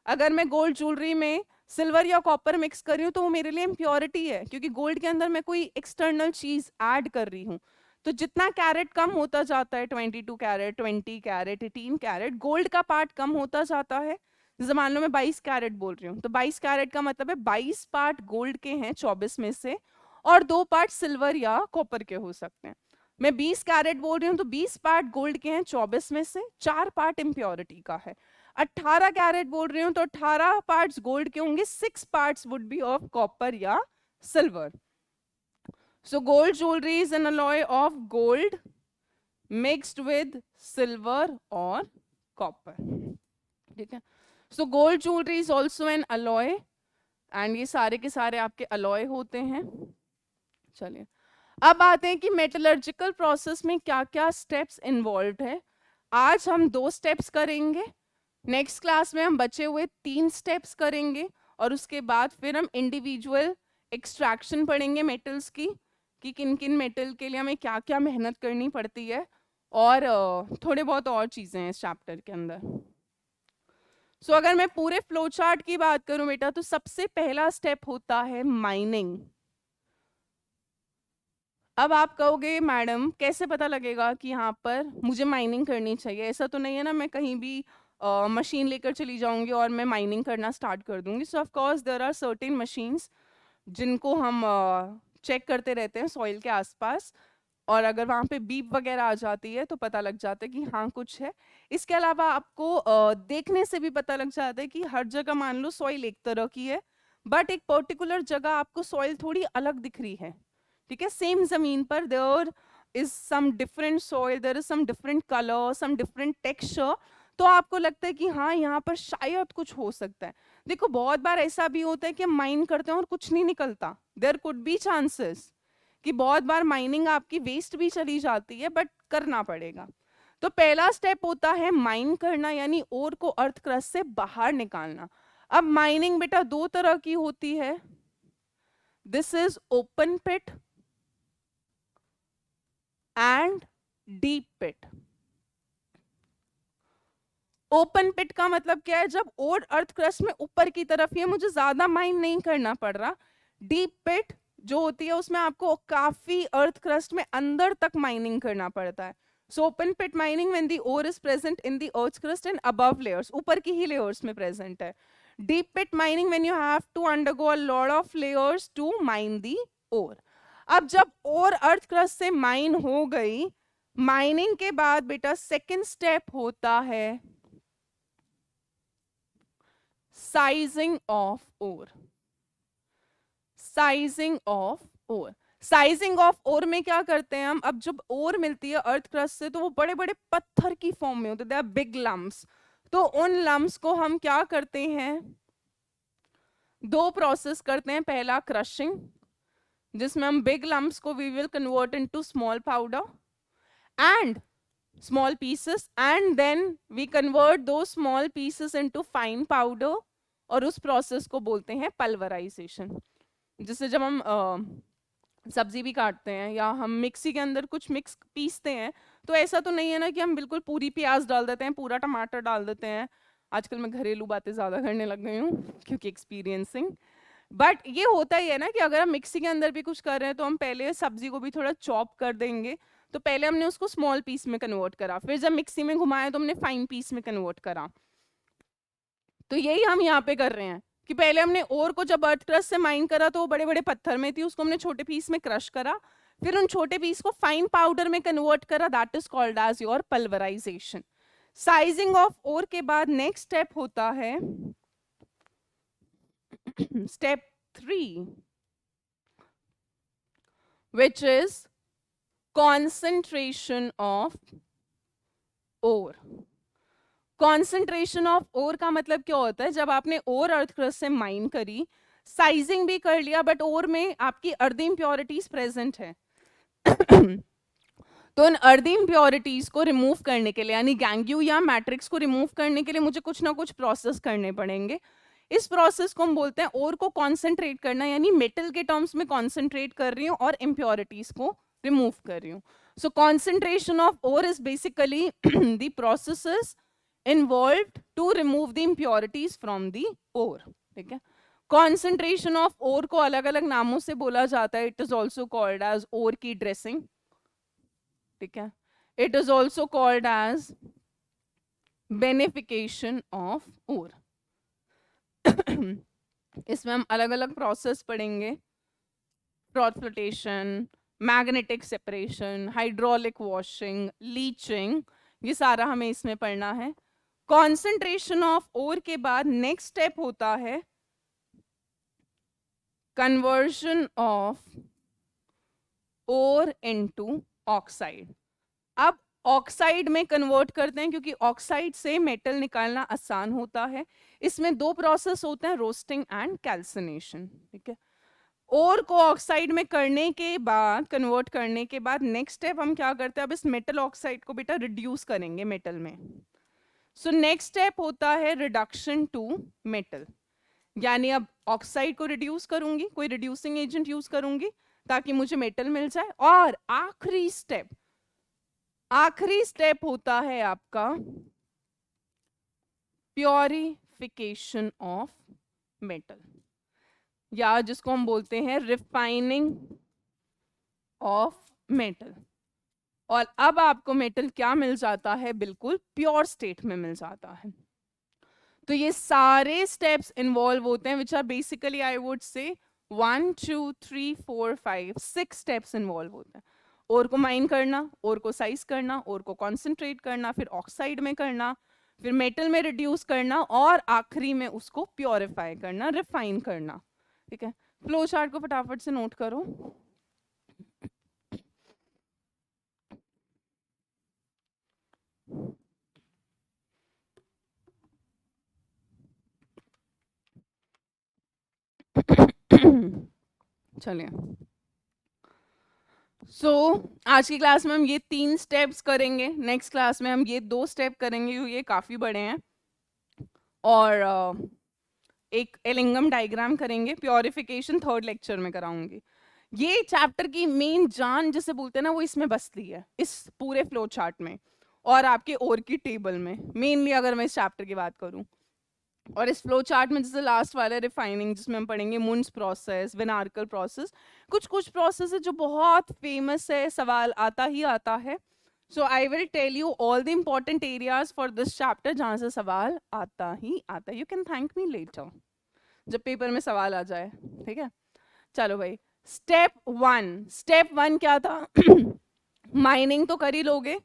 अगर मैं गोल्ड ज्वेलरी में सिल्वर या कॉपर मिक्स कर रही हूँ तो वो मेरे लिए इम्प्योरिटी है, क्योंकि गोल्ड के अंदर मैं कोई एक्सटर्नल चीज ऐड कर रही हूँ। तो जितना कैरेट कम होता जाता है, 22 कैरेट, 20 कैरेट, 18 कैरेट, गोल्ड का पार्ट कम होता जाता है। जैसे मान लो मैं 22 कैरेट बोल रही हूँ, तो 22 कैरेट का मतलब है 22 पार्ट गोल्ड के हैं 24 में से, और 2 पार्ट सिल्वर या कॉपर के हो सकते हैं। मैं 20 कैरेट बोल रही हूँ तो 20 पार्ट गोल्ड के हैं 24 में से, 4 पार्ट इम्प्योरिटी का है। 18 कैरेट बोल रही हूँ तो 18 पार्ट्स गोल्ड के होंगे, 6 parts would be of copper या silver. So gold jewellery is an alloy of gold mixed with silver और कॉपर, ठीक है। So gold jewellery is also an alloy, and ये सारे के सारे आपके अलॉय होते हैं। चलिए अब आते हैं कि मेटलर्जिकल प्रोसेस में क्या क्या स्टेप्स इन्वॉल्व है। आज हम 2 स्टेप्स करेंगे, नेक्स्ट क्लास में हम बचे हुए 3 स्टेप्स करेंगे, और उसके बाद फिर हम इंडिविजुअल एक्सट्रैक्शन पढ़ेंगे मेटल्स की, कि किन किन मेटल के लिए हमें क्या क्या मेहनत करनी पड़ती है, और थोड़े बहुत और चीज़ें हैं इस चैप्टर के अंदर। सो अगर मैं पूरे फ्लो चार्ट की बात करूं बेटा, तो सबसे पहला स्टेप होता है माइनिंग। अब आप कहोगे मैडम कैसे पता लगेगा कि यहाँ पर मुझे माइनिंग करनी चाहिए? ऐसा तो नहीं है ना मैं कहीं भी मशीन लेकर चली जाऊंगी और मैं माइनिंग करना स्टार्ट कर दूंगी। So of course there are certain machines जिनको हम चेक करते रहते हैं सॉइल के आसपास, और अगर वहाँ पे बीप वगैरह आ जाती है तो पता लग जाता है कि हाँ कुछ है। इसके अलावा आपको देखने से भी पता लग जाता है कि हर जगह मान लो सॉइल एक तरह की है, बट एक पर्टिकुलर जगह आपको सॉइल थोड़ी अलग दिख रही है, ठीक है। सेम जमीन पर there is some different soil, there is some different colour, some different texture, तो आपको लगता है कि हाँ यहाँ पर शायद कुछ हो सकता है। देखो बहुत बार ऐसा भी होता है कि हम माइन करते हैं और कुछ नहीं निकलता, देयर कुड बी चांसेस कि बहुत बार माइनिंग आपकी वेस्ट भी चली जाती है, बट करना पड़ेगा। तो पहला स्टेप होता है माइन करना, यानी ओर को अर्थ क्रस्ट से बाहर निकालना। अब माइनिंग बेटा 2 तरह की होती है, this is open pit and deep pit. Open pit का मतलब क्या है? जब ओर अर्थ क्रस्ट में ऊपर की तरफ ही है, मुझे ज्यादा माइन नहीं करना पड़ रहा। डीप पिट जो होती है उसमें आपको काफी अर्थ क्रस्ट में अंदर तक माइनिंग करना पड़ता है। So open pit mining when the ore is present in the earth crust and above layers, ऊपर की ही लेयर्स में प्रेजेंट है। Deep pit mining when you have to undergo a lot of layers to mine the ore. अब जब ओर earth crust से mine हो गई, माइनिंग के बाद बेटा सेकेंड स्टेप होता है sizing of ore. Sizing of ore, sizing of ore में क्या करते हैं हम? अब जब ओर मिलती है अर्थ क्रस्ट से तो वो बड़े बड़े पत्थर की फॉर्म में होते हैं, बिग लम्प्स। तो उन लम्प्स को हम क्या करते हैं? 2 प्रोसेस करते हैं। पहला क्रशिंग, जिसमें हम बिग लम्प्स को we will convert into small powder and small pieces, and then we convert those small pieces into fine powder, और उस प्रोसेस को बोलते हैं पल्वराइजेशन। जिससे जब हम सब्जी भी काटते हैं या हम मिक्सी के अंदर कुछ मिक्स पीसते हैं, तो ऐसा तो नहीं है ना कि हम बिल्कुल पूरी प्याज डाल देते हैं, पूरा टमाटर डाल देते हैं। आजकल मैं घरेलू बातें ज़्यादा करने लग गई हूँ क्योंकि एक्सपीरियंसिंग। बट ये होता ही है ना कि अगर हम मिक्सी के अंदर भी कुछ कर रहे हैं तो हम पहले सब्जी को भी थोड़ा चॉप कर देंगे। तो पहले हमने उसको स्मॉल पीस में कन्वर्ट करा, फिर जब मिक्सी में घुमाया तो हमने फाइन पीस में कन्वर्ट करा। तो यही हम यहाँ पे कर रहे हैं कि पहले हमने ओर को जब अर्थ क्रस्ट से माइन करा तो वो बड़े बड़े पत्थर में थी, उसको हमने छोटे पीस में क्रश करा, फिर उन छोटे पीस को फाइन पाउडर में कन्वर्ट करा, that is called as your pulverization. Sizing of ore के बाद नेक्स्ट स्टेप होता है step 3, which is concentration of ore। concentration of ore का मतलब क्या होता है? जब आपने ओर अर्थ क्रस्ट से माइन करी, साइजिंग भी कर लिया, बट ओर में आपकी अर्धी इम्प्योरिटीज प्रेजेंट है तो उन अर्धी इम्प्योरिटीज को रिमूव करने के लिए, यानी गैंग्यू या मैट्रिक्स को रिमूव करने के लिए मुझे कुछ ना कुछ प्रोसेस करने पड़ेंगे। इस प्रोसेस को हम बोलते हैं ओर को कॉन्सेंट्रेट करना, यानी मेटल के टर्म्स में कॉन्सेंट्रेट कर रही हूँ और इम्प्योरिटीज को रिमूव कर रही हूँ। So concentration of ore is basically the processes involved to remove the impurities from the ore, ठीक है। कॉन्सेंट्रेशन ऑफ ओर को अलग अलग नामों से बोला जाता है. It is also called as ore की ड्रेसिंग. ठीक है. It is also called as beneficiation of ore. इसमें हम अलग अलग प्रोसेस पढ़ेंगे. Froth flotation, magnetic separation, hydraulic washing, leaching, ये सारा हमें इसमें पढ़ना है. कॉन्सेंट्रेशन ऑफ ओर के बाद नेक्स्ट स्टेप होता है conversion of ore into oxide. अब ऑक्साइड में कन्वर्ट करते हैं क्योंकि ऑक्साइड से मेटल निकालना आसान होता है. इसमें दो प्रोसेस होते हैं, रोस्टिंग एंड कैल्सिनेशन. ठीक है. और को ऑक्साइड में करने के बाद, कन्वर्ट करने के बाद नेक्स्ट स्टेप हम क्या करते हैं, अब इस मेटल ऑक्साइड को बेटा रिड्यूस करेंगे मेटल में. सो नेक्स्ट स्टेप होता है रिडक्शन टू मेटल. यानी अब ऑक्साइड को रिड्यूस करूंगी, कोई रिड्यूसिंग एजेंट यूज करूंगी ताकि मुझे मेटल मिल जाए. और आखिरी स्टेप होता है आपका प्योरिफिकेशन ऑफ मेटल, या जिसको हम बोलते हैं रिफाइनिंग ऑफ मेटल. और अब आपको मेटल क्या मिल जाता है, बिल्कुल प्योर स्टेट में मिल जाता है. तो ये सारे स्टेप्स इन्वॉल्व होते हैं which are basically I would say 1 2 3 4 5 6 steps involve होते हैं. ओर को माइन करना, ओर को साइज करना, ओर को कॉन्सेंट्रेट करना, फिर ऑक्साइड में करना, फिर मेटल में रिड्यूस करना, और आखिरी में उसको प्योरीफाई करना, रिफाइन करना. ठीक है. फ्लो चार्ट को फटाफट से नोट करो. चलिए. आज की क्लास में हम ये 3 स्टेप्स करेंगे. नेक्स्ट क्लास में हम ये 2 स्टेप करेंगे क्योंकि ये काफ़ी बड़े हैं. और एक एलिंगम डायग्राम करेंगे. प्योरिफिकेशन थर्ड लेक्चर में कराऊंगी. ये चैप्टर की मेन जान जिसे बोलते हैं ना, वो इसमें बसती है, इस पूरे फ्लो चार्ट में और आपके ओर की टेबल में. मेनली अगर मैं इस चैप्टर की बात करूं, और इस फ्लो चार्ट में जैसे लास्ट वाला रिफाइनिंग जिसमें हम पढ़ेंगे मुन्स प्रोसेस, विनार्कल प्रोसेस, कुछ प्रोसेस है जो बहुत फेमस है, सवाल आता ही आता है. So I will tell you all the important areas for this chapter जहाँ से सवाल आता ही आता है. You can thank me later जब पेपर में सवाल आ जाए. ठीक है. चलो भाई. स्टेप वन क्या था? माइनिंग तो कर ही लोगे,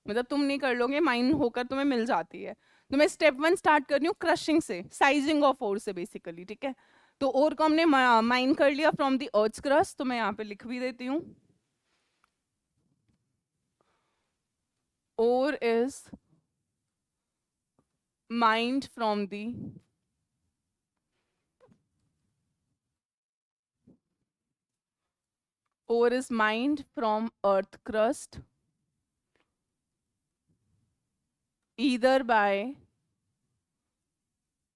मतलब तुम नहीं कर लोगे, माइन होकर तुम्हें मिल जाती है. तो मैं स्टेप 1 स्टार्ट कर रही हूँ क्रशिंग से, साइजिंग ऑफ ओर से बेसिकली. ठीक है. तो ओर को हमने माइन कर लिया फ्रॉम द अर्थ क्रस्ट. तो मैं यहाँ पे लिख भी देती हूँ, ore is mined from the ore is mined from earth crust either by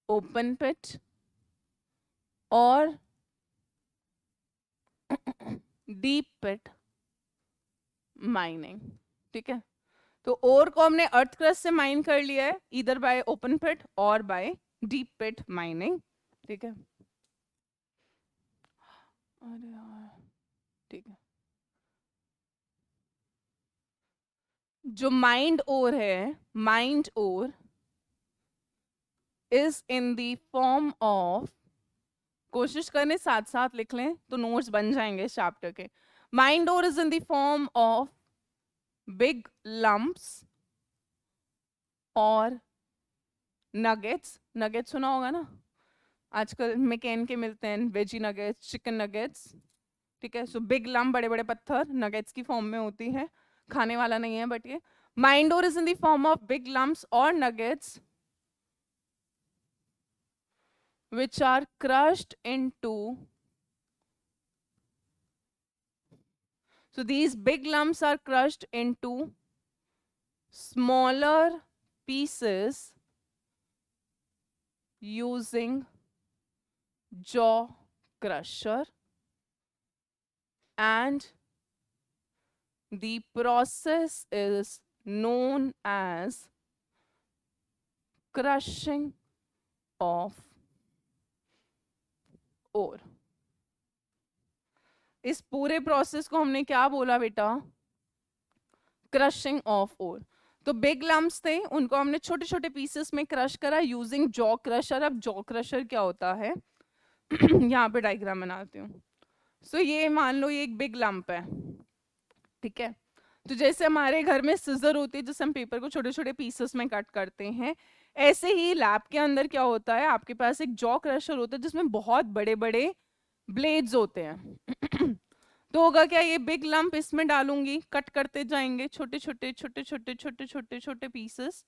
open pit or deep pit mining. ठीक है. तो ओर को हमने अर्थ क्रस्ट से माइन कर लिया है, इधर बाय ओपन पिट और बाय डीप पिट माइनिंग. ठीक है. अरे यार. ठीक है. जो माइंड ओर है, mined ore is in the form of, कोशिश करने साथ साथ लिख लें तो नोट्स बन जाएंगे इस चैप्टर के. Mined ore is in the form of big lumps और नगेट्स. नगेट्स सुना होगा ना, आजकल मैकेन के मिलते हैं, वेजी नगेट्स, चिकन नगेट्स. ठीक है. सो बिग लम्प, बड़े बड़े पत्थर नगेट्स की फॉर्म में होती है, खाने वाला नहीं है बट ये. Mined ore is in the form of big lumps और nuggets which are crushed into, so these big lumps are crushed into smaller pieces using jaw crusher, and the process is known as crushing of ore. इस पूरे process को हमने क्या बोला बेटा? Crushing of ore. तो big lumps थे, उनको हमने छोटे छोटे पीसेस में क्रश करा यूजिंग जॉ क्रशर। अब जॉ क्रशर क्या होता है यहाँ पे डायग्राम बनाती हूँ। सो ये मान लो ये एक बिग लंप है, ठीक है। तो जैसे हमारे घर में सिजर होती है जिससे हम पेपर को छोटे छोटे पीसेस में कट करते हैं, ऐसे ही लैब के अंदर क्या होता है, आपके पास एक जॉ क्रशर होता है जिसमें बहुत बड़े बड़े ब्लेड्स होते हैं तो होगा क्या, ये बिग लंप इसमें डालूंगी, कट करते जाएंगे, छोटे छोटे छोटे छोटे छोटे छोटे छोटे पीसेस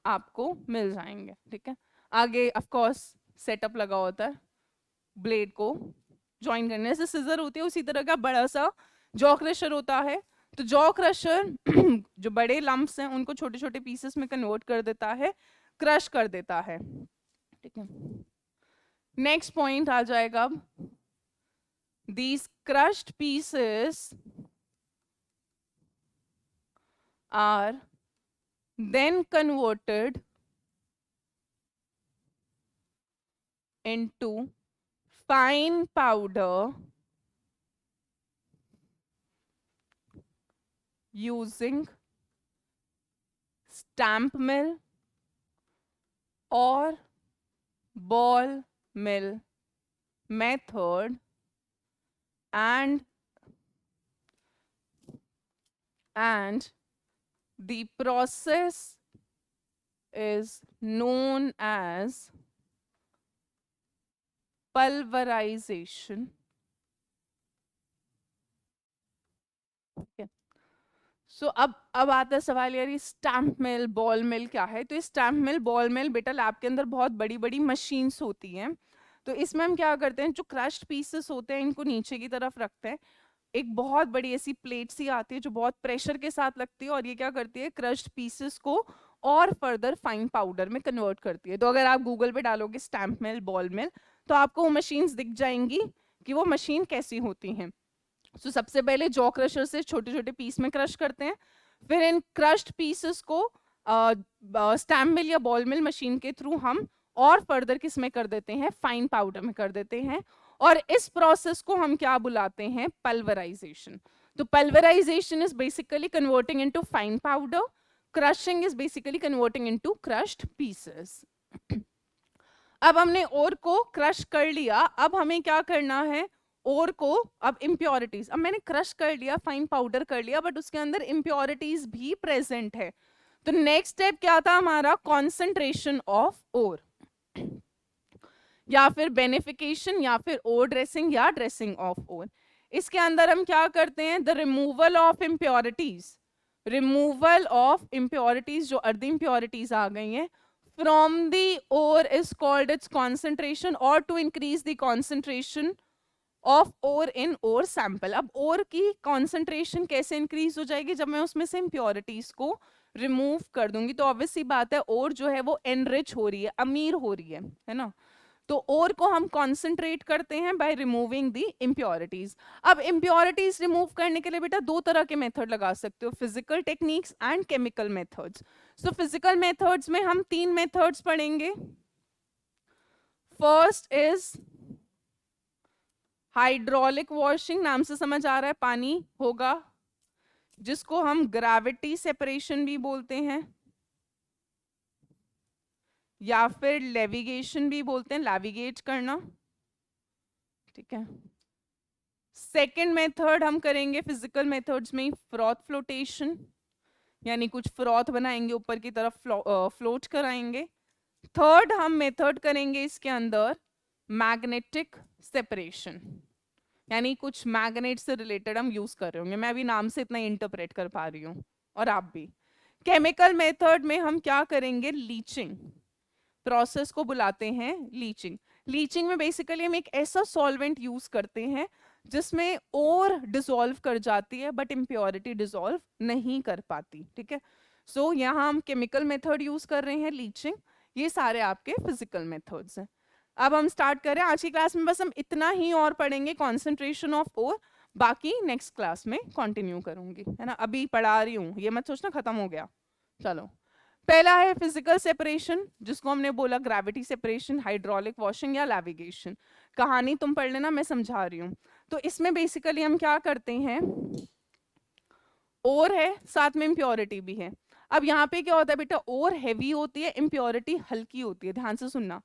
आपको मिल जाएंगे, ठीक है। आगे ऑफ कोर्स सेटअप लगा होता है ब्लेड को ज्वाइन करने से, सिजर होती है उसी तरह का बड़ा सा जॉ क्रशर होता है। तो जॉ क्रशर जो बड़े लम्प्स हैं उनको छोटे छोटे पीसेस में कन्वर्ट कर देता है, क्रश कर देता है, ठीक है। नेक्स्ट पॉइंट आ जाएगा अब, these crushed pieces are then converted into fine powder using stamp mill or ball mill method, and the process is known as pulverization. Okay. सो अब आता है सवाल, यार ये स्टैम्प मिल बॉल मिल क्या है? तो स्टैम्प मिल बॉल मिल बेटा लैब के अंदर बहुत बड़ी बड़ी मशीन्स होती हैं। तो इसमें हम क्या करते हैं, जो क्रश्ड पीसेस होते हैं इनको नीचे की तरफ रखते हैं, एक बहुत बड़ी ऐसी प्लेट सी आती है जो बहुत प्रेशर के साथ लगती है, और ये क्या करती है, क्रश्ड पीसेस को और फर्दर फाइन पाउडर में कन्वर्ट करती है। तो अगर आप गूगल पे डालोगे स्टैम्प मिल बॉल मिल तो आपको वो मशीन्स दिख जाएंगी कि वो मशीन कैसी होती हैं। तो सबसे पहले जॉ क्रशर से छोटे छोटे पीस में क्रश करते हैं, फिर इन क्रश्ड पीसेस को स्टैम्प मिल या बॉल मिल मशीन के थ्रू हम और फर्दर किस में कर देते हैं, फाइन पाउडर में कर देते हैं, और इस प्रोसेस को हम क्या बुलाते हैं, पल्वराइजेशन। तो pulverisation is basically converting into fine powder, crushing is basically converting into crushed pieces. अब हमने ओर को क्रश कर लिया, अब हमें क्या करना है, ओर को अब इम्प्योरिटीज, अब मैंने क्रश कर लिया, फाइन पाउडर कर लिया, बट उसके अंदर इम्प्योरिटीज भी प्रेजेंट है। तो नेक्स्ट स्टेप क्या था हमारा, कॉन्सेंट्रेशन ऑफ ओर, या फिर बेनिफिकेशन, या फिर ओर ड्रेसिंग या ड्रेसिंग ऑफ ओर। इसके अंदर हम क्या करते हैं, the removal of impurities, removal of impurities, जो अर्ध इम्प्योरिटीज आ गई हैं from the ore is called its concentration, or to increase the concentration of ore in ore sample। अब ore की concentration कैसे increase हो जाएगी, जब मैं उसमें से impurities को remove कर दूंगी। तो obvious सी बात है ore जो है वो enrich हो रही है, अमीर हो रही है ना। तो ओर को हम कॉन्सेंट्रेट करते हैं बाय रिमूविंग दी इम्प्योरिटीज। अब इम्प्योरिटीज रिमूव करने के लिए बेटा दो तरह के मेथड लगा सकते हो, physical techniques and chemical methods. So physical methods में हम तीन मेथड्स पढ़ेंगे। फर्स्ट इज हाइड्रोलिक वॉशिंग, नाम से समझ आ रहा है पानी होगा, जिसको हम ग्रेविटी सेपरेशन भी बोलते हैं, या फिर लेविगेशन भी बोलते हैं, लैविगेट करना, ठीक है। सेकेंड मेथड हम करेंगे फिजिकल मेथड्स में फ्रॉथ फ्लोटेशन, यानी कुछ फ्रॉथ बनाएंगे ऊपर की तरफ फ्लोट कराएंगे। थर्ड हम मेथड करेंगे इसके अंदर मैग्नेटिक सेपरेशन, यानी कुछ मैग्नेट से रिलेटेड हम यूज कर रहे होंगे, मैं अभी नाम से इतना इंटरप्रेट कर पा रही हूँ और आप भी। केमिकल मेथड में हम क्या करेंगे, लीचिंग, प्रोसेस को बुलाते हैं लीचिंग। लीचिंग में बेसिकली हम एक ऐसा सॉल्वेंट यूज करते हैं जिसमें और डिसॉल्व कर जाती है बट इम्प्योरिटी डिसॉल्व नहीं कर पाती, ठीक है। सो यहाँ हम केमिकल मेथड यूज कर रहे हैं लीचिंग, ये सारे आपके फिजिकल मेथड्स हैं। अब हम स्टार्ट करें, आज की क्लास में बस हम इतना ही और पढ़ेंगे, कॉन्सेंट्रेशन ऑफ ओर, बाकी नेक्स्ट क्लास में कंटिन्यू करूंगी, है ना। अभी पढ़ा रही हूँ, ये मत सोचना खत्म हो गया। चलो पहला है फिजिकल सेपरेशन, जिसको हमने बोला ग्रेविटी सेपरेशन, हाइड्रोलिक वॉशिंग या नेविगेशन। कहानी तुम पढ़ लेना, मैं समझा रही हूँ। तो इसमें बेसिकली हम क्या करते हैं, ओर है साथ में इम्प्योरिटी भी है। अब यहाँ पे क्या होता है बेटा, ओर हैवी होती है, इम्प्योरिटी हल्की होती है। ध्यान से सुनना,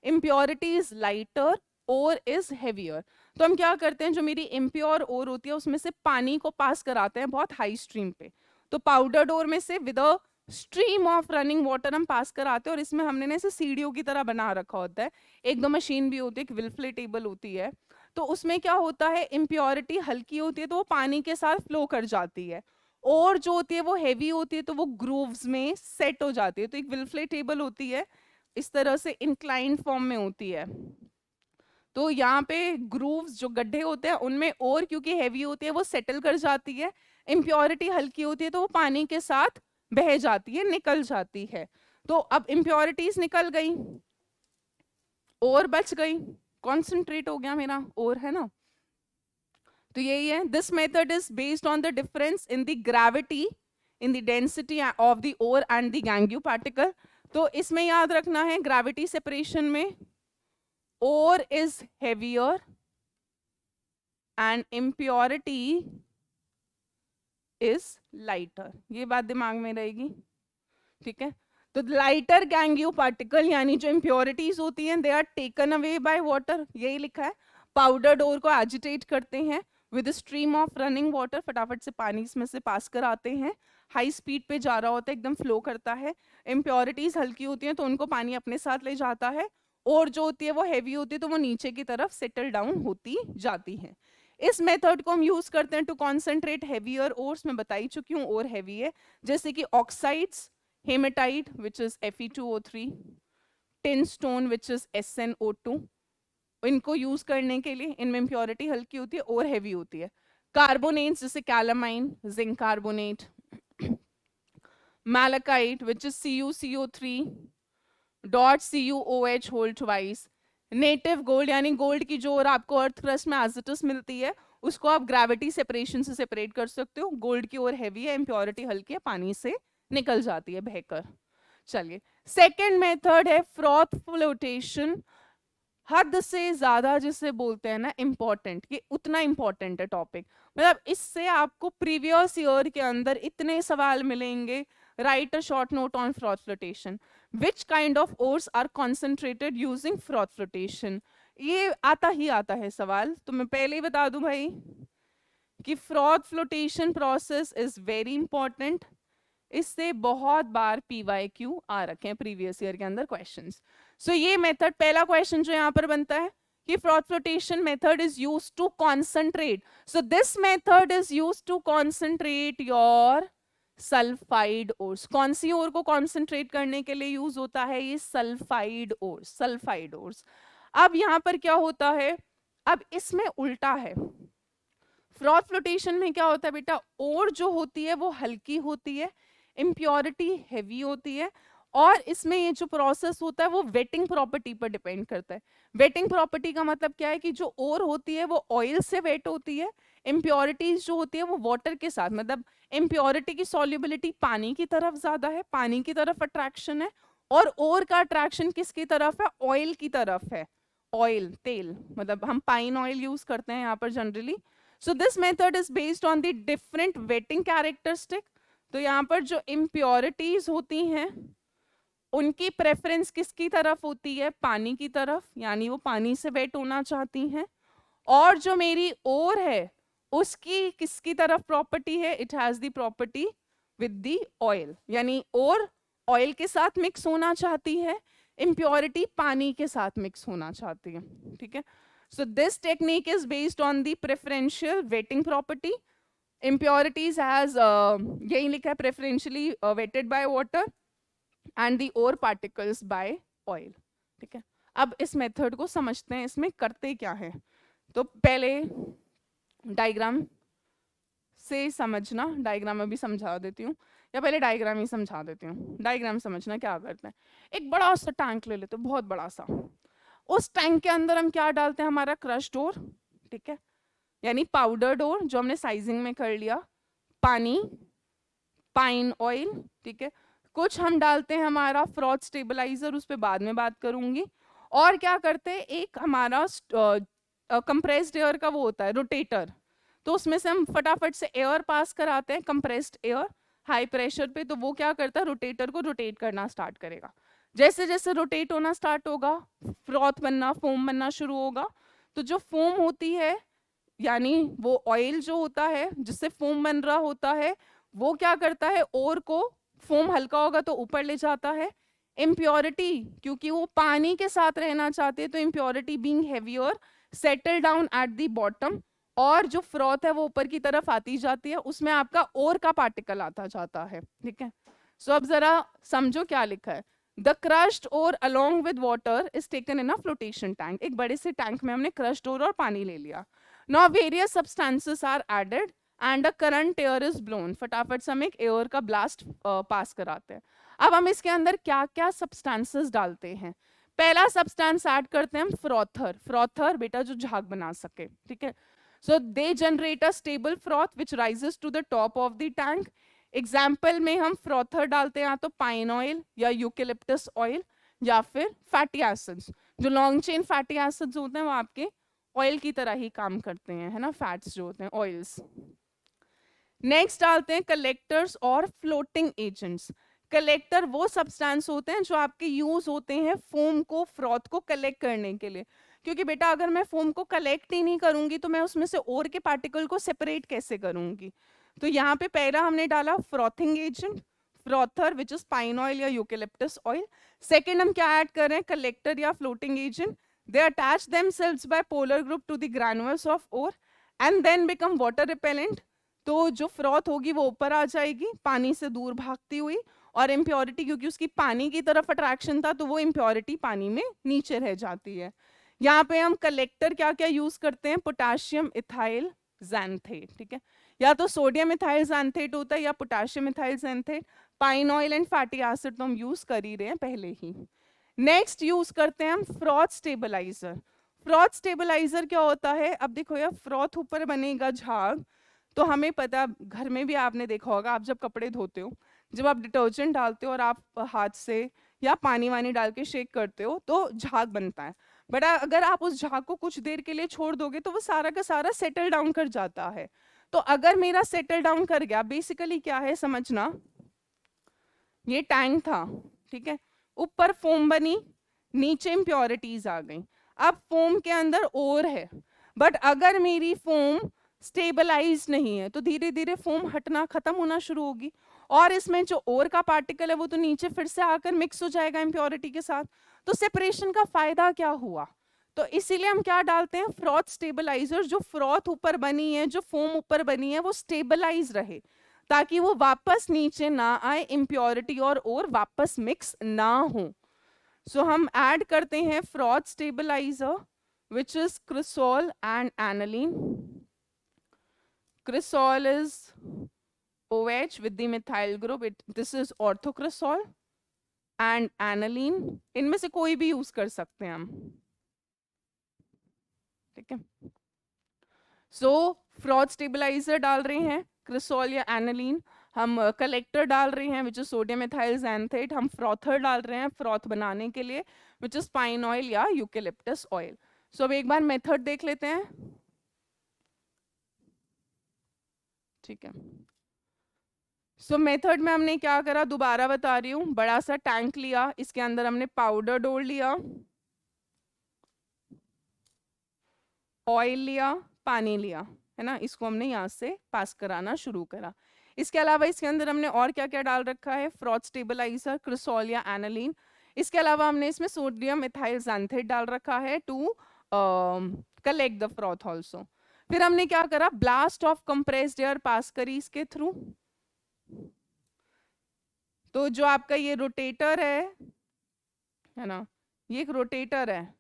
impurity is lighter, ore is heavier. तो हम क्या करते हैं, जो मेरी इम्प्योर ओर होती है उसमें से पानी को पास कराते हैं बहुत हाई स्ट्रीम पे। तो पाउडर्ड ओर में से with a stream of running water हम पास कराते हैं, और इसमें हमने ना इसे सीढ़ियों की तरह बना रखा होता है। एक दो मशीन भी होती है, एक विल्फले टेबल होती है। तो उसमें क्या होता है, इम्प्योरिटी हल्की होती है तो वो पानी के साथ फ्लो कर जाती है, और जो होती है वो हैवी होती है तो वो ग्रूव्स में सेट हो जाती है। तो एक विल्फले टेबल होती है, इस तरह से इंक्लाइंड फॉर्म में होती है। तो यहाँ पे ग्रूव्स जो गड्ढे होते हैं उनमें और क्योंकि हैवी होती है वो सेटल कर जाती है, इम्प्योरिटी हल्की होती है तो वो पानी के साथ बह जाती है, निकल जाती है। तो अब इम्प्योरिटीज निकल गई, और बच गई, कॉन्सेंट्रेट हो गया मेरा, और है ना। तो यही है, this method is based on the difference in the gravity in the density of the ore and the gangue particle. तो इसमें याद रखना है, ग्रेविटी सेपरेशन में ore is heavier and impurity is lighter। ये बात दिमाग में रहेगी, ठीक है। तो लाइटर गैंग्यू पार्टिकल यानी जो इम्प्योरिटीज होती हैं, they are taken away by water, यही लिखा है। पाउडर्ड ओर को एजिटेट करते हैं with stream of running water, फटाफट से पानी इसमें से पास कराते हैं, हाई स्पीड पे जा रहा होता है, एकदम फ्लो करता है। इम्प्योरिटीज हल्की होती हैं तो उनको पानी अपने साथ ले जाता है, और जो होती है वो हैवी होती है तो वो नीचे की तरफ सेटल डाउन होती जाती है। इस मेथड को हम यूज करते हैं टू कॉन्सेंट्रेट हैवियर ओर्स, मैं बता ही चुकी हूँ और हैवी है, जैसे कि oxides, hematite which is Fe2O3, tin stone which is SnO2। इनको यूज करने के लिए इनमें इम्प्योरिटी हल्की होती है और हैवी होती है। कार्बोनेट्स जैसे calamine, zinc carbonate, malachite which is CuCO3 dot CuOH whole twice. Native gold यानी गोल्ड की जो और आपको अर्थ क्रस्ट में एजिटस मिलती है उसको आप ग्रेविटी सेपरेशन से सेपरेट कर सकते हो। गोल्ड की ओर हैवी है, इम्प्योरिटी हल्की है, पानी से निकल जाती है बहकर। चलिए, सेकेंड मेथड है फ्रॉथ फ्लोटेशन। हद से ज्यादा जिसे बोलते हैं ना इंपॉर्टेंट, ये उतना इंपॉर्टेंट है टॉपिक, मतलब इससे आपको प्रीवियस ईयर के अंदर इतने सवाल मिलेंगे। Write a short note on froth flotation, which kind of ores are concentrated using froth flotation. ये आता ही आता है सवाल, तो मैं पहले ही बता दूं भाई कि froth flotation process is very important. इससे बहुत बार PYQ आ रखे हैं प्रीवियस ईयर के अंदर क्वेश्चंस। सो ये मेथड, पहला क्वेश्चन जो यहाँ पर बनता है कि froth flotation method is used to concentrate, so this method is used to concentrate your sulphide ores. कौन सी ओर को कॉन्सेंट्रेट करने के लिए यूज होता है, ये सल्फाइड ओर्स, सल्फाइड ओर्स। अब यहाँ पर क्या होता है, अब इसमें उल्टा है। फ्रॉथ फ्लोटेशन में क्या होता है बेटा, ओर जो होती है वो हल्की होती है, इम्प्योरिटी हैवी होती है, और इसमें ये जो प्रोसेस होता है वो वेटिंग प्रॉपर्टी पर डिपेंड करता है। वेटिंग प्रॉपर्टी का मतलब क्या है कि जो ओर होती है वो ऑयल से वेट होती है, इम्प्योरिटीज जो होती है वो वाटर के साथ, मतलब इम्प्योरिटी की सॉल्युबिलिटी पानी की तरफ ज्यादा है, पानी की तरफ अट्रैक्शन है, और ओर का अट्रैक्शन किसकी तरफ है, ऑयल की तरफ है। ऑयल, तेल, मतलब हम पाइन ऑयल यूज करते हैं यहाँ पर generally. So this method is based on the different waiting characteristic. तो यहाँ पर जो इम्प्योरिटीज होती हैं उनकी प्रेफरेंस किसकी तरफ होती है, पानी की तरफ, यानी वो पानी से वेट होना चाहती हैं। और जो मेरी ओर है उसकी किसकी तरफ प्रॉपर्टी है, it has the property with the oil, यानी ओर ऑयल के साथ मिक्स होना चाहती है, इम्प्योरिटी पानी के साथ मिक्स होना चाहती है, ठीक है। So this technique is based on the preferential waiting property. impurities as यही लिखा है, preferentially wetted by water and the ore particles by oil, ठीक है। अब इस मेथड को समझते हैं, इसमें करते क्या है। तो पहले डायग्राम से समझना, डायग्राम अभी समझा देती हूँ, या पहले डायग्राम ही समझा देती हूँ। डायग्राम समझना क्या करते हैं, एक बड़ा सा टैंक ले लेते हैं, बहुत बड़ा सा। उस टैंक के अंदर हम क्या डालते हैं, हमारा क्रश्ड ओर, ठीक है, यानी पाउडर्ड ओर जो हमने साइजिंग में कर लिया, पानी, पाइन ऑयल, ठीक है। कुछ हम डालते हैं हमारा फ्रॉथ स्टेबलाइजर, उस पर बाद में बात करूंगी। और क्या करते हैं, एक हमारा कंप्रेस्ड एयर का वो होता है रोटेटर, तो उसमें से हम फटाफट से एयर पास कराते हैं, कंप्रेस्ड एयर हाई प्रेशर पे, तो वो क्या करता है, रोटेटर को रोटेट करना स्टार्ट करेगा। जैसे जैसे रोटेट होना स्टार्ट होगा, फ्रॉथ बनना, फोम बनना शुरू होगा। तो जो फोम होती है, यानी वो ऑयल जो होता है जिससे फोम बन रहा होता है, वो क्या करता है, और को फोम हल्का होगा तो ऊपर ले जाता है। इम्प्योरिटी, क्योंकि वो पानी के साथ रहना चाहते हैं, तो impurity being heavier settle down at the bottom, और जो फ्रॉथ है वो ऊपर की तरफ आती जाती है, उसमें आपका और का पार्टिकल आता जाता है। ठीक है, सो अब जरा समझो क्या लिखा है। The crushed ore along with water is taken in a flotation tank. एक बड़े से टैंक में हमने क्रश्ड ओर और पानी ले लिया। Now various substances are added and a current air is blown. फटाफट से हम एक एयर का ब्लास्ट पास कराते हैं। अब हम इसके अंदर क्या क्या सब्सटेंसेस डालते हैं। पहला सब्सटेंस ऐड करते हैं हम फ्रॉथर। फ्रॉथर बेटा जो झाग बना सके, ठीक है। So they generate a stable froth which rises to the top of the tank. Example में हम फ्रॉथर डालते हैं या तो पाइन ऑयल या यूकेलिप्टस ऑयल या फिर फैटी एसिड्स। जो लॉन्ग चेन फैटी एसिड्स होते हैं वो आपके ऑयल की तरह ही काम करते हैं, है ना, फैट्स जो होते हैं ऑयल्स। नेक्स्ट डालते हैं कलेक्टर्स और फ्लोटिंग एजेंट्स। कलेक्टर वो सब्सटेंस होते हैं जो आपके यूज होते हैं फोम को, फ्रॉथ को कलेक्ट करने के लिए। क्योंकि बेटा अगर मैं फोम को कलेक्ट ही नहीं करूंगी तो मैं उसमें से और के पार्टिकल को सेपरेट कैसे करूंगी। तो यहाँ पे पहला हमने डाला frothing agent, frother which is pine oil या यूकेलिप्टस ऑयल। सेकेंड हम क्या ऐड कर रहे हैं, कलेक्टर या floating agent. They attach themselves by polar group to the granules of ore and then become water repellent. तो जो फ्रॉथ होगी वो ऊपर आ जाएगी पानी से दूर भागती हुई, और इम्प्योरिटी क्योंकि उसकी पानी की तरफ अट्रैक्शन था तो वो इम्प्योरिटी पानी में नीचे रह जाती है। यहाँ पे हम कलेक्टर क्या क्या यूज करते हैं, पोटाशियम इथाइल जैंथेट, ठीक है, या तो सोडियम इथाइल जैंथेट होता है या potassium ethyl xanthate. Pine oil and fatty acid तो हम यूज कर ही रहे हैं पहले ही। नेक्स्ट यूज करते हैं हम फ्रॉथ स्टेबलाइजर। फ्रॉथ स्टेबलाइजर क्या होता है, अब देखो यार, फ्रॉथ ऊपर बनेगा झाग, तो हमें पता, घर में भी आपने देखा होगा, आप जब कपड़े धोते हो, जब आप डिटर्जेंट डालते हो और आप हाथ से या पानी वानी डाल के शेक करते हो तो झाग बनता है। बट अगर आप उस झाग को कुछ देर के लिए छोड़ दोगे तो वो सारा का सारा सेटल डाउन कर जाता है। तो अगर मेरा सेटल डाउन कर गया, बेसिकली क्या है समझना, ये टैंक था, ठीक है, ऊपर फोम बनी, नीचे इम्प्योरिटीज आ गई। अब फोम के अंदर और है, बट अगर मेरी फोम स्टेबलाइज नहीं है तो धीरे धीरे फोम हटना, खत्म होना शुरू होगी, और इसमें जो और का पार्टिकल है वो तो नीचे फिर से आकर मिक्स हो जाएगा इम्प्योरिटी के साथ। तो सेपरेशन का फायदा क्या हुआ, तो इसीलिए हम क्या डालते हैं, फ्रॉथ स्टेबलाइजर। जो फ्रॉथ ऊपर बनी है, जो फोम ऊपर बनी है, वो स्टेबलाइज रहे ताकि वो वापस नीचे ना आए, इम्प्योरिटी और वापस मिक्स ना हो। सो हम ऐड करते हैं froth stabilizer which is cresol and aniline. Cresol is OH with the methyl group. This is orthocresol and aniline. इनमें से कोई भी यूज कर सकते हैं हम, ठीक है। सो फ्रॉथ स्टेबलाइजर डाल रहे हैं क्रिसोल या एनालिन, हम कलेक्टर डाल रहे हैं विच इज सोडियम इथाइल जैंथेट, हम फ्रॉथर डाल रहे हैं फ्रॉथ बनाने के लिए विच इज पाइन ऑयल या यूकेलिप्टस ऑयल। सो अब एक बार मेथड देख लेते हैं, ठीक है। सो मेथड में हमने क्या करा, दोबारा बता रही हूँ, बड़ा सा टैंक लिया, इसके अंदर हमने पाउडर डोल लिया, ऑयल लिया, पानी लिया, है ना, इसको हमने यहाँ से पास कराना शुरू करा। इसके अलावा इसके अंदर हमने और क्या क्या डाल रखा है, फ्रॉथ स्टेबलाइजर, क्रिसोल या एनालिन। इसके अलावा हमने इसमें सोडियम इथाइल जैंथेट डाल रखा है to collect the froth also. फिर हमने क्या करा, blast of compressed air pass करी इसके थ्रू। तो जो आपका ये रोटेटर है ना, ये एक रोटेटर है,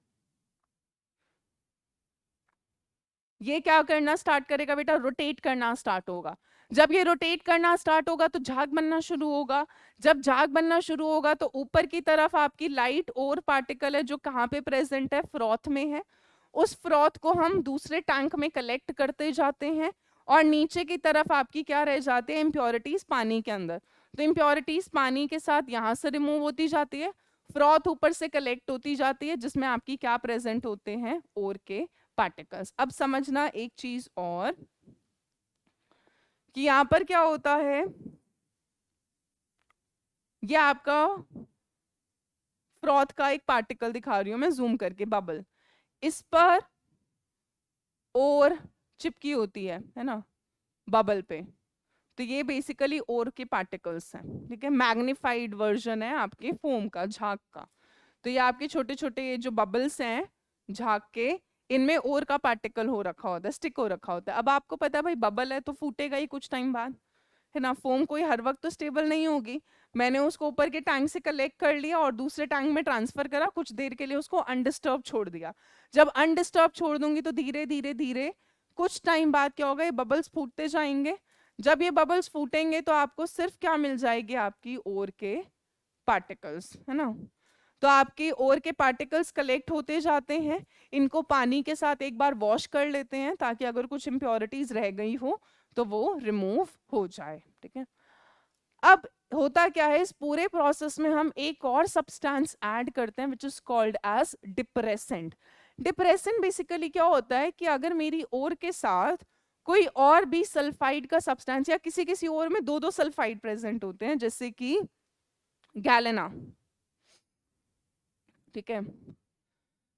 ये क्या करना स्टार्ट करेगा बेटा, रोटेट करना स्टार्ट होगा। जब ये रोटेट करना स्टार्ट होगा तो झाग बनना शुरू होगा। जब झाग बनना शुरू होगा तो ऊपर की तरफ आपकी लाइट और पार्टिकल है जो कहाँ पे प्रेजेंट है, फ्रॉथ में है। उस फ्रॉथ को हम दूसरे टैंक में कलेक्ट करते जाते हैं और नीचे की तरफ आपकी क्या रह जाती है, इम्प्योरिटीज पानी के अंदर। तो इम्प्योरिटीज पानी के साथ यहाँ से रिमूव होती जाती है, फ्रॉथ ऊपर से कलेक्ट होती जाती है, जिसमें आपकी क्या प्रेजेंट होते हैं, ओर के पार्टिकल्स। अब समझना एक चीज और कि यहाँ पर क्या होता है, ये आपका फ्रॉथ का एक पार्टिकल दिखा रही हूं मैं जूम करके, बबल, इस पर और चिपकी होती है ना, बबल पे। तो ये बेसिकली और के पार्टिकल्स हैं, ठीक है, मैग्नीफाइड वर्जन है आपके फोम का, झाग का। तो ये आपके छोटे छोटे ये जो बबल्स हैं झाग के, इनमें और का पार्टिकल हो रखा होता है, स्टिक हो रखा होता है। अब आपको पता है भाई बबल है तो फूटेगा ही कुछ टाइम बाद, है ना, फोम कोई हर वक्त तो स्टेबल नहीं होगी। मैंने उसको ऊपर के टैंक से कलेक्ट कर लिया और दूसरे टैंक में ट्रांसफर करा, कुछ देर के लिए उसको अनडिस्टर्ब छोड़ दिया। जब अनडिस्टर्ब छोड़ दूंगी तो धीरे धीरे धीरे कुछ टाइम बाद क्या होगा, ये बबल्स फूटते जाएंगे। जब ये बबल्स फूटेंगे तो आपको सिर्फ क्या मिल जाएगी, आपकी ओर के पार्टिकल्स, है ना। तो आपके ओर के पार्टिकल्स कलेक्ट होते जाते हैं, इनको पानी के साथ एक बार वॉश कर लेते हैं ताकि अगर कुछ इम्प्योरिटीज रह गई हो तो वो रिमूव हो जाए, ठीक है। अब होता क्या है, इस पूरे प्रोसेस में हम एक और सब्सटेंस ऐड करते हैं which is called as depressant. Depressant basically क्या होता है कि अगर मेरी ओर के साथ कोई और भी सल्फाइड का सब्सटेंस, या किसी किसी ओर में दो दो सल्फाइड प्रेजेंट होते हैं, जैसे कि गैलेना, ठीक है।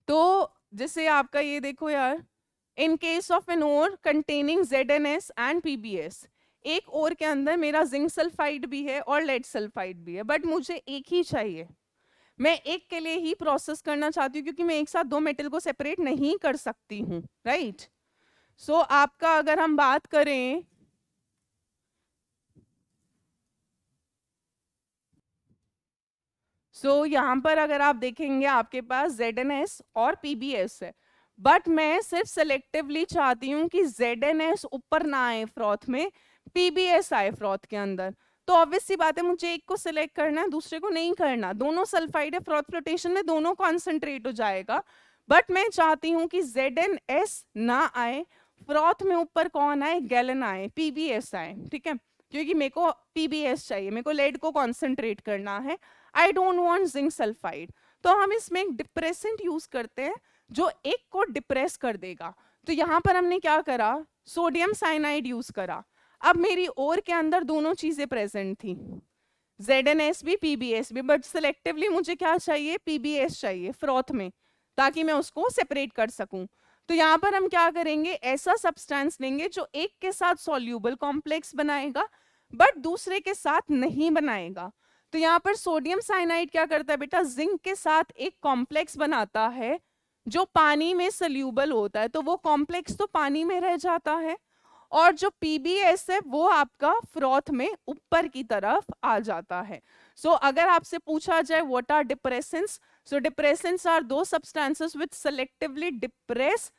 तो जैसे आपका ये देखो यार, in case of an ore containing ZnS and PbS, एक ओर के अंदर मेरा जिंक सल्फाइड भी है और लेड सल्फाइड भी है, बट मुझे एक ही चाहिए, मैं एक के लिए ही प्रोसेस करना चाहती हूँ, क्योंकि मैं एक साथ दो मेटल को सेपरेट नहीं कर सकती हूँ, राइट। सो आपका अगर हम बात करें, यहाँ पर अगर आप देखेंगे आपके पास ZnS और PbS है, बट मैं सिर्फ सेलेक्टिवली चाहती हूँ कि ZnS ऊपर ना आए फ्रॉथ में, PbS आए फ्रॉथ के अंदर। तो ऑब्वियस सी बात है, मुझे एक को सिलेक्ट करना है, दूसरे को नहीं करना, दोनों सल्फाइड है, फ्रॉथ फ्लोटेशन में दोनों कॉन्सेंट्रेट हो जाएगा, बट मैं चाहती हूँ कि ZnS ना आए फ्रॉथ में, ऊपर कौन आए, गैलन आए, PbS आए, ठीक है, क्योंकि मेरे को PbS चाहिए, मेरे को लेड को कॉन्सेंट्रेट करना है, I don't want zinc sulphide. तो हम इसमें एक डिप्रेसेंट यूज करते हैं जो एक को डिप्रेस कर देगा। तो यहाँ पर हमने क्या करा, सोडियम साइनाइड यूज करा। अब मेरी ओर के अंदर दोनों चीजें प्रेजेंट थी, ZnS भी PbS भी, बट सिलेक्टिवली मुझे क्या चाहिए, PbS चाहिए फ्रॉथ में, ताकि मैं उसको सेपरेट कर सकूं। तो यहाँ पर हम क्या करेंगे, ऐसा सब्सटेंस लेंगे जो एक के साथ सॉल्यूबल कॉम्प्लेक्स बनाएगा बट दूसरे के साथ नहीं बनाएगा। तो यहाँ पर सोडियम साइनाइड क्या करता है बेटा, जिंक के साथ एक कॉम्प्लेक्स बनाता है जो पानी में सल्यूबल होता है, तो वो कॉम्प्लेक्स तो पानी में रह जाता है, और जो PbS है वो आपका फ्रॉथ में ऊपर की तरफ आ जाता है। अगर आपसे पूछा जाए what are depressants, depressants are the substances which selectively depress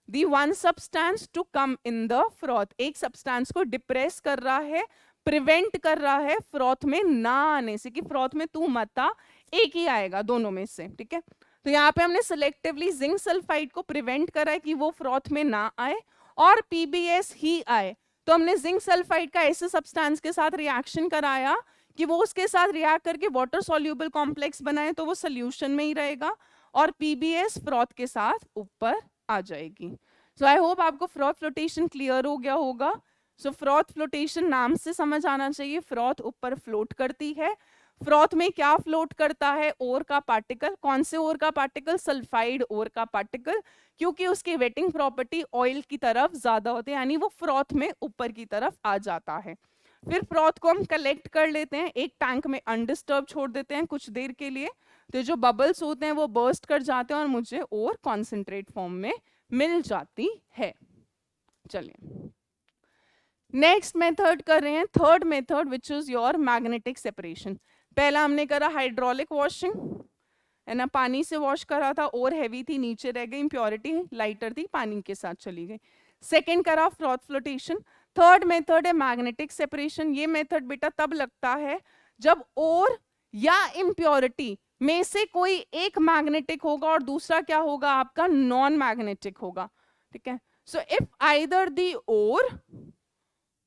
the one substance to come in the froth. एक सब्सटेंस को डिप्रेस कर रहा है, प्रिवेंट कर रहा है फ्रॉथ में ना आने से, कि फ्रॉथ में तू मत आ, एक ही आएगा दोनों में से, ठीक है। तो यहाँ पे हमने सेलेक्टिवली जिंक सल्फाइड को प्रिवेंट करा है कि वो फ्रॉथ में ना आए और PbS ही आए। तो हमने जिंक सल्फाइड का ऐसे सब्सटेंस के साथ रिएक्शन कराया कि वो उसके साथ रिएक्ट करके वाटर सॉल्यूबल कॉम्प्लेक्स बनाए, तो वो सोल्यूशन में ही रहेगा और PbS फ्रॉथ के साथ ऊपर आ जाएगी। सो आई होप आपको फ्रॉथ फ्लोटेशन क्लियर हो गया होगा। फ्रॉथ फ्लोटेशन नाम से समझ आना चाहिए, फ्रॉथ ऊपर फ्लोट करती है। फ्रॉथ में क्या फ्लोट करता है, ओर का पार्टिकल। कौन से ओर का पार्टिकल, सल्फाइड ओर का पार्टिकल, क्योंकि उसकी वेटिंग प्रॉपर्टी ऑयल की तरफ ज्यादा होती है, यानी वो फ्रॉथ में ऊपर की तरफ आ जाता है। फिर फ्रॉथ को हम कलेक्ट कर लेते हैं, एक टैंक में अनडिस्टर्ब छोड़ देते हैं कुछ देर के लिए, तो जो बबल्स होते हैं वो बर्स्ट कर जाते हैं और मुझे और कॉन्सेंट्रेट फॉर्म में मिल जाती है। चलिए नेक्स्ट मेथड कर रहे हैं, third method which is your magnetic separation. पहला हमने करा हाइड्रोलिक वॉशिंग, है ना, पानी से वॉश करा था, और हैवी थी, नीचे रह गई, इंप्योरिटी लाइटर थी, पानी के साथ चली गई। सेकेंड करा फ्रॉथ फ्लोटेशन। थर्ड मेथड है मैग्नेटिक सेपरेशन। ये मेथड बेटा तब लगता है जब और या इम्प्योरिटी में से कोई एक मैग्नेटिक होगा और दूसरा क्या होगा, आपका नॉन मैग्नेटिक होगा, ठीक है। सो इफ आइदर दी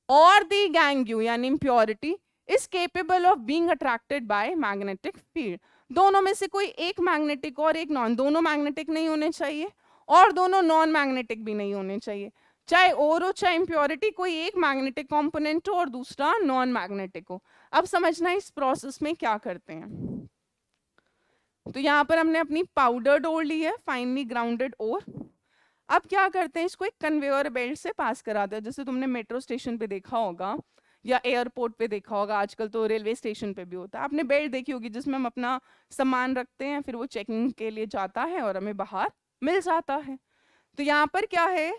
और दी गैंग्यू यानी impurity is capable of being attracted by magnetic field. दोनों में से कोई एक मैग्नेटिक और एक नॉन, दोनों मैग्नेटिक नहीं होने चाहिए और दोनों नॉन मैग्नेटिक भी नहीं होने चाहिए। चाहे और हो चाहे इम्प्योरिटी, कोई एक मैग्नेटिक कंपोनेंट हो और दूसरा नॉन मैग्नेटिक हो। अब समझना इस प्रोसेस में क्या करते हैं। तो यहाँ पर हमने अपनी पाउडर्ड ओर ली है, फाइनली ग्राउंडेड ओर। अब क्या करते हैं, इसको एक कन्वेयर बेल्ट से पास कराते हैं, जैसे तुमने मेट्रो स्टेशन पे देखा होगा या एयरपोर्ट पे देखा होगा, आजकल तो रेलवे स्टेशन पे भी होता है। आपने बेल्ट देखी होगी जिसमें हम अपना सामान रखते हैं, फिर वो चेकिंग के लिए जाता है और हमें बाहर मिल जाता है। तो यहाँ पर क्या है,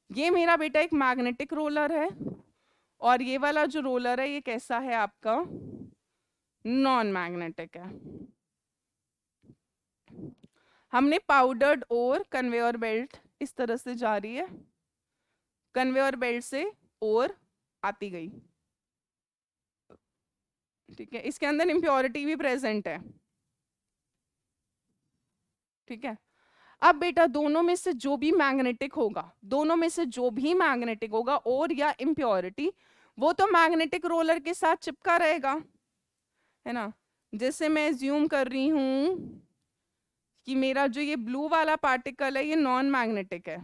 ये मेरा बेटा एक मैग्नेटिक रोलर है और ये वाला जो रोलर है ये कैसा है आपका, नॉन मैग्नेटिक है। हमने पाउडर्ड और कन्वेयर बेल्ट इस तरह से जा रही है, कन्वेयर बेल्ट से और आती गई, ठीक है। इसके अंदर इम्प्योरिटी भी प्रेजेंट है, ठीक है। अब बेटा दोनों में से जो भी मैग्नेटिक होगा, दोनों में से जो भी मैग्नेटिक होगा और या इम्प्योरिटी, वो तो मैग्नेटिक रोलर के साथ चिपका रहेगा, है ना। जैसे मैं ज्यूम कर रही हूं कि मेरा जो ये ब्लू वाला पार्टिकल है ये नॉन मैग्नेटिक है,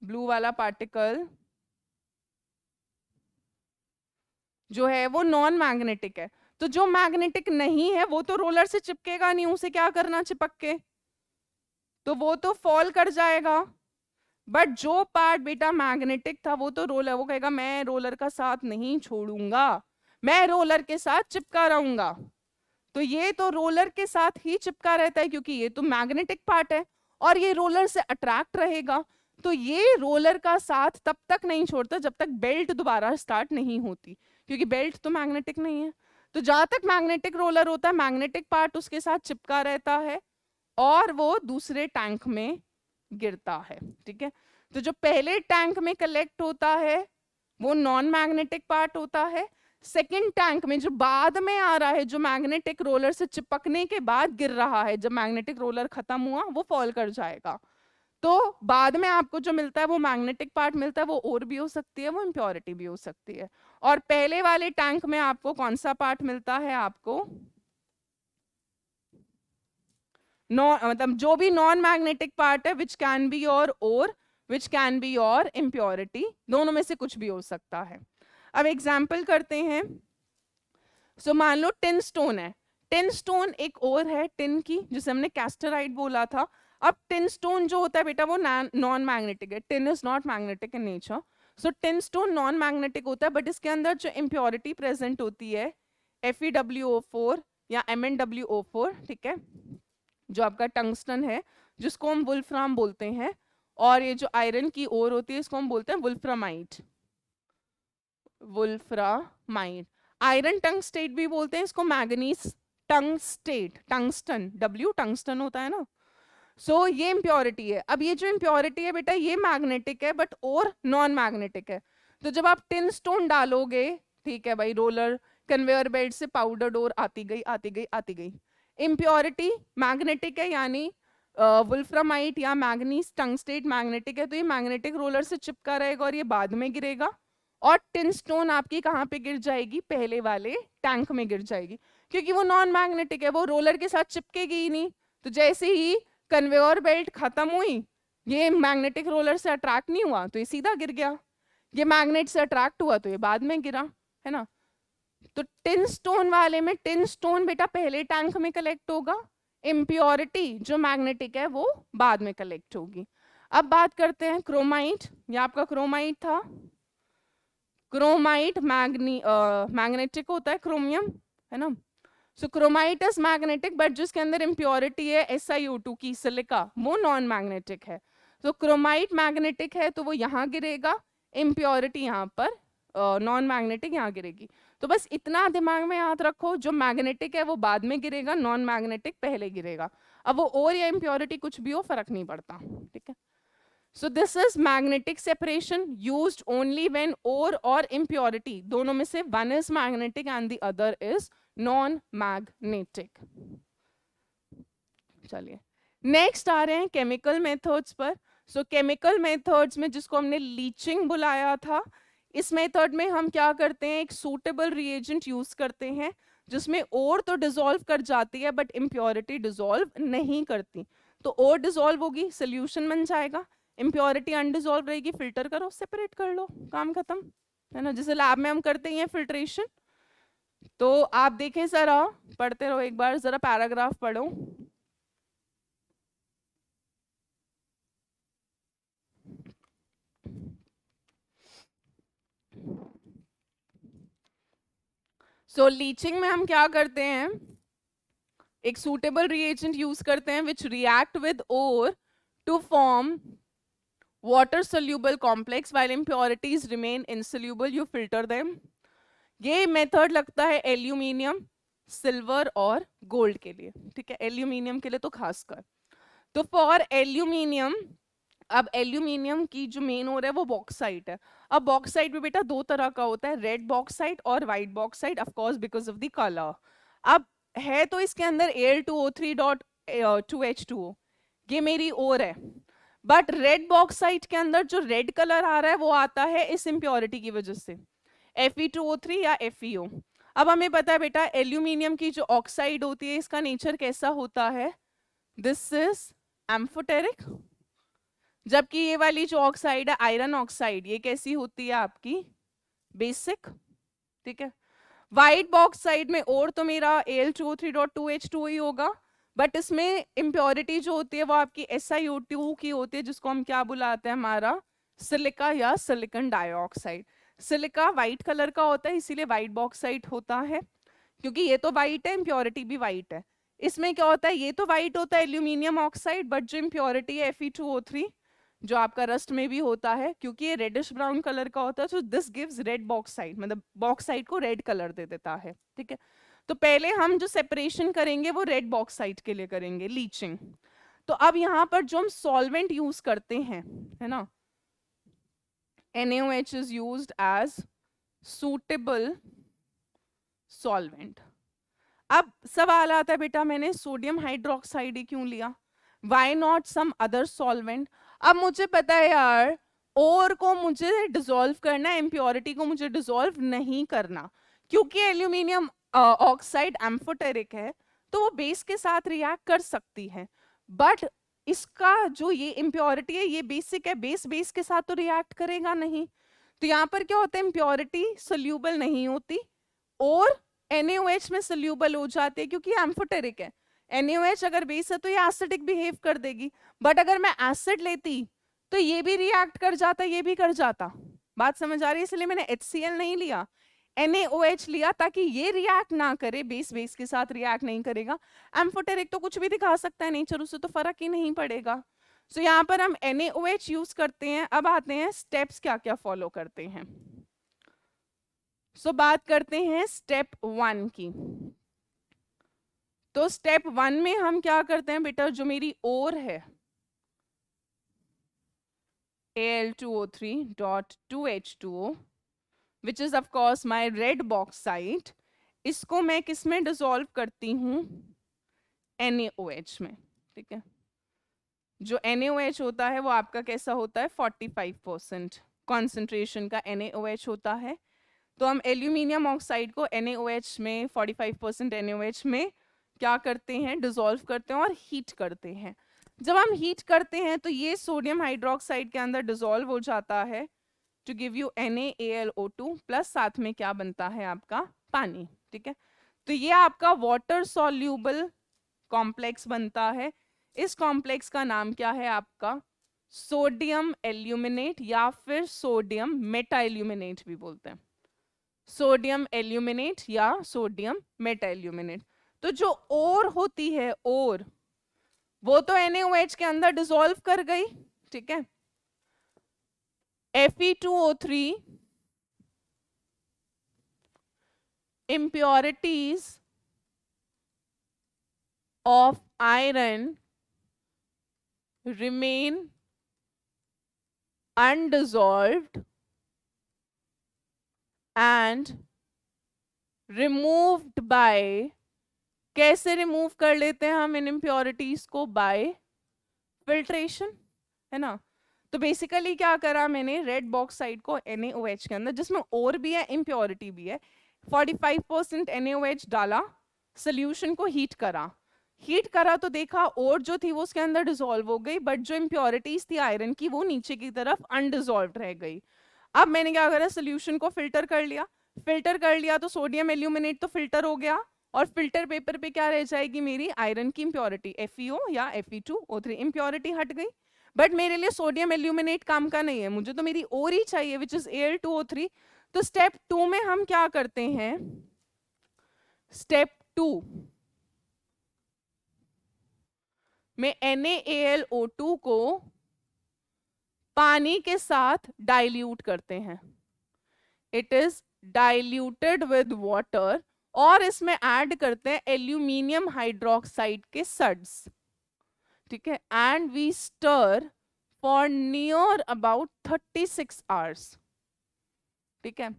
ब्लू वाला पार्टिकल जो है वो नॉन मैग्नेटिक है। तो जो मैग्नेटिक नहीं है वो तो रोलर से चिपकेगा नहीं, उसे क्या करना चिपक के, तो वो तो फॉल कर जाएगा। बट जो पार्ट बेटा मैग्नेटिक था वो तो रोलर, वो कहेगा मैं रोलर का साथ नहीं छोड़ूंगा, मैं रोलर के साथ चिपका रहूंगा। तो ये तो रोलर के साथ ही चिपका रहता है क्योंकि ये तो मैग्नेटिक पार्ट है और ये रोलर से अट्रैक्ट रहेगा। तो ये रोलर का साथ तब तक नहीं छोड़ता जब तक बेल्ट दोबारा स्टार्ट नहीं होती, क्योंकि बेल्ट तो मैग्नेटिक नहीं है। तो जहां तक मैग्नेटिक रोलर होता है मैग्नेटिक पार्ट उसके साथ चिपका रहता है और वो दूसरे टैंक में गिरता है, ठीक है। तो जो पहले टैंक में कलेक्ट होता है वो नॉन मैग्नेटिक पार्ट होता है, सेकेंड टैंक में जो बाद में आ रहा है, जो मैग्नेटिक रोलर से चिपकने के बाद गिर रहा है, जब मैग्नेटिक रोलर खत्म हुआ वो फॉल कर जाएगा। तो बाद में आपको जो मिलता है वो मैग्नेटिक पार्ट मिलता है, वो और भी हो सकती है, वो इम्प्योरिटी भी हो सकती है। और पहले वाले टैंक में आपको कौन सा पार्ट मिलता है, आपको मतलब जो भी नॉन मैग्नेटिक पार्ट है, विच कैन बी योर और which can be your impurity, दोनों में से कुछ भी हो सकता है। अब एग्जाम्पल करते हैं। सो मान लो टिन स्टोन है, टिन स्टोन एक और है टिन की, जिसे हमने कैस्टराइट बोला था। अब टिन स्टोन जो होता है बेटा वो नॉन मैग्नेटिक है, tin is not magnetic in nature. So tin stone non magnetic होता है, बट इसके अंदर जो इम्प्योरिटी प्रेजेंट होती है FeWO4 या MnWO4, ठीक है, जो आपका टंगस्टन है जिसको हम वुल्फ्राम बोलते हैं, और ये जो आयरन की ओर होती है इसको हम बोलते हैं वुल्फ्रामाइट, वुल्फ्रामाइट। आयरन टंगस्टेट भी बोलते हैं इसको, manganese tungstate, tungsten, W tungsten होता है ना। सो ये इम्प्योरिटी है। अब ये जो इम्प्योरिटी है बेटा ये मैग्नेटिक है बट और नॉन मैग्नेटिक है। तो जब आप टिन स्टोन डालोगे, ठीक है भाई, रोलर कन्वेयर बेल्ट से पाउडर डोर आती गई आती गई आती गई, इम्प्योरिटी मैग्नेटिक है यानी वुल्फ्रामाइट या मैग्नीज टंगस्टेट मैग्नेटिक है, तो ये मैग्नेटिक रोलर से चिपका रहेगा और ये बाद में गिरेगा। और टिन स्टोन आपकी कहाँ पे गिर जाएगी, पहले वाले टैंक में गिर जाएगी, क्योंकि वो नॉन मैग्नेटिक है, वो रोलर के साथ चिपकेगी ही नहीं। तो जैसे ही कन्वेयर बेल्ट खत्म हुई, ये मैग्नेटिक रोलर से अट्रैक्ट नहीं हुआ तो ये सीधा गिर गया, ये मैग्नेट से अट्रैक्ट हुआ तो ये बाद में गिरा, है ना। तो टिन स्टोन वाले में टिन स्टोन बेटा पहले टैंक में कलेक्ट होगा, इम्प्योरिटी जो मैग्नेटिक है वो बाद में कलेक्ट होगी। अब बात करते हैं क्रोमाइट, ये आपका क्रोमाइट था। क्रोमाइट मैग्नेटिक होता है, क्रोमियम, है ना। सो क्रोमाइट इज मैग्नेटिक बट जिसके अंदर इम्प्योरिटी है SiO2 की, सिलिका, वो नॉन मैग्नेटिक है। तो क्रोमाइट मैग्नेटिक है तो वो यहाँ गिरेगा, इम्प्योरिटी यहाँ पर नॉन मैग्नेटिक यहाँ गिरेगी। तो बस इतना दिमाग में याद रखो, जो मैग्नेटिक है वो बाद में गिरेगा, नॉन मैग्नेटिक पहले गिरेगा। अब वो और या इम्प्योरिटी कुछ भी हो फर्क नहीं पड़ता, ठीक है। So this is magnetic separation used only when ore or impurity, दोनों में से one is magnetic and the other is non-magnetic। चलिए नेक्स्ट आ रहे हैं केमिकल मेथड्स पर। सो केमिकल मेथड्स में जिसको हमने लीचिंग बुलाया था, इस मेथड में हम क्या करते हैं, एक सूटेबल रिएजेंट यूज करते हैं जिसमें और तो डिसॉल्व कर जाती है बट इम्प्योरिटी डिसॉल्व नहीं करती। तो और डिसॉल्व होगी, सोल्यूशन बन जाएगा, इम्प्योरिटी अनडिसॉल्व रहेगी, फिल्टर करो, सेपरेट कर लो, काम खत्म, है ना, जैसे लैब में हम करते हैं फिल्ट्रेशन। तो आप देखें जरा, पढ़ते रहो, एक बार जरा पैराग्राफ पढ़ो। सो लीचिंग में हम क्या करते हैं, एक सूटेबल रिएजेंट यूज करते हैं which react with ore to form water soluble complex while impurities remain insoluble, you filter them। ये मेथड लगता है एल्यूमिनियम, सिल्वर और गोल्ड के लिए, ठीक है, एल्यूमिनियम के लिए तो खासकर। तो फॉर एल्यूमिनियम, अब एल्यूमिनियम की जो मेन ओर है वो बॉक्साइट है। अब बॉक्साइट भी बेटा दो तरह का होता है, रेड बॉक्साइट और white bauxite, of course because of the colour. अब है तो इसके अंदर Al2O3.2H2O, ये मेरी ओर है, बट रेड बॉक्साइट के अंदर जो रेड कलर आ रहा है वो आता है इस इम्प्योरिटी की वजह से, Fe2O3 या FeO। अब हमें पता है बेटा एल्यूमिनियम की जो ऑक्साइड होती है इसका नेचर कैसा होता है, दिस इज एम्फोटेरिक, जबकि ये वाली जो ऑक्साइड है आयरन ऑक्साइड, ये कैसी होती है आपकी, बेसिक, ठीक है। वाइट बॉक्साइड में और तो मेरा Al2O3.2H2O ही होगा, बट इसमें इम्प्योरिटी जो होती है वो आपकी SiO2 की होती है, जिसको हम क्या बुलाते हैं, हमारा सिलिका या silicon dioxide. Silica white colour का होता है इसीलिए वाइट बॉक्साइट होता है, क्योंकि ये तो वाइट है, इम्प्योरिटी भी वाइट है। इसमें क्या होता है, ये तो वाइट होता है एल्यूमिनियम ऑक्साइड, बट जो इम्प्योरिटी है Fe2O3 जो आपका रस्ट में भी होता है, क्योंकि ये रेडिश ब्राउन कलर का होता है, तो दिस गिव्स रेड बॉक्साइट, मतलब बॉक्साइट को रेड कलर दे देता है, ठीक है। तो पहले हम जो सेपरेशन करेंगे वो रेड बॉक्साइट के लिए करेंगे, लीचिंग। तो अब यहाँ पर जो हम सॉल्वेंट यूज करते हैं, है ना, NaOH is used as suitable solvent। अब सवाल आता है बेटा मैंने सोडियम हाइड्रोक्साइड ही क्यों लिया, why not some other solvent. अब मुझे पता है यार, और को मुझे डिसॉल्व करना है, इम्प्योरिटी को मुझे डिसॉल्व नहीं करना, क्योंकि एल्यूमिनियम ऑक्साइड एम्फोटेरिक है तो वो बेस के साथ रिएक्ट कर सकती है, बट इसका जो ये इम्प्योरिटी है ये बेसिक है, बेस बेस के साथ तो रिएक्ट करेगा नहीं। तो यहाँ पर क्या होता है, इम्प्योरिटी सोल्यूबल नहीं होती और NaOH में सोल्यूबल हो जाती है, क्योंकि एम्फोटेरिक है। NaOH अगर बेस है तो ये एसिडिक बिहेव कर देगी, बट अगर मैं एसिड लेती तो ये भी रिएक्ट कर जाता, ये भी कर जाता। बात समझ आ रही है, इसलिए मैंने HCl नहीं लिया, NaOH लिया, ताकि ये रिएक्ट ना करे, बेस बेस के साथ रिएक्ट नहीं करेगा। एम्फोटेरिक तो कुछ भी दिखा सकता है नेचर, उससे तो फर्क ही नहीं पड़ेगा। सो यहाँ पर हम NaOH यूज करते हैं। अब आते हैं स्टेप्स क्या क्या फॉलो करते हैं। सो बात करते हैं स्टेप 1 की। तो स्टेप 1 में हम क्या करते हैं बेटा, जो मेरी ओर है Al2O3.2H2O which is of course my red bauxite, इसको मैं किस में डिसॉल्व करती हूँ, NaOH में, ठीक है। जो NaOH होता है वो आपका कैसा होता है, 45% कॉन्सेंट्रेशन का NaOH होता है। तो हम एल्यूमिनियम ऑक्साइड को NaOH में 45% NaOH में क्या करते हैं, डिसॉल्व करते हैं और हीट करते हैं। जब हम हीट करते हैं तो ये सोडियम हाइड्रोक्साइड के अंदर डिसॉल्व हो जाता है to give you NaAlO2 plus साथ में क्या बनता है आपका पानी, ठीक है। तो ये आपका वाटर सॉल्यूबल कॉम्प्लेक्स बनता है। इस कॉम्प्लेक्स का नाम क्या है आपका, सोडियम एल्यूमिनेट या फिर सोडियम मेटा एल्यूमिनेट भी बोलते हैं, सोडियम एल्यूमिनेट या सोडियम मेटा एल्यूमिनेट। तो जो ओर होती है, ओर वो तो NaOH के अंदर डिसॉल्व कर गई, ठीक है। Fe2O3 impurities of iron remain undissolved and removed by, कैसे रिमूव कर लेते हैं हम इन इम्प्योरिटीज को, बाय फिल्ट्रेशन, है ना। तो बेसिकली क्या करा मैंने, रेड बॉक्साइड को NaOH के अंदर, जिसमें और भी है इम्प्योरिटी भी है, 45% NaOH डाला, सोल्यूशन को हीट करा तो देखा और जो थी वो उसके अंदर डिसॉल्व हो गई, बट जो इम्प्योरिटीज थी आयरन की वो नीचे की तरफ अनडिसॉल्व रह गई। अब मैंने क्या करा, सोल्यूशन को फिल्टर कर लिया तो सोडियम एल्यूमिनेट तो फिल्टर हो गया, और फिल्टर पेपर पे क्या रह जाएगी मेरी, आयरन की इम्प्योरिटी FeO या Fe2O3 इम्प्योरिटी हट गई। बट मेरे लिए सोडियम एल्यूमिनेट काम का नहीं है, मुझे तो मेरी और ही चाहिए विच इज Al2O3। तो स्टेप 2 में हम क्या करते हैं, स्टेप 2 में NaAlO2 को पानी के साथ डाइल्यूट करते हैं, it is diluted with water, और इसमें ऐड करते हैं एल्यूमिनियम हाइड्रोक्साइड के सड्स, ठीक है, and we stir for near about 36 hours, ठीक है।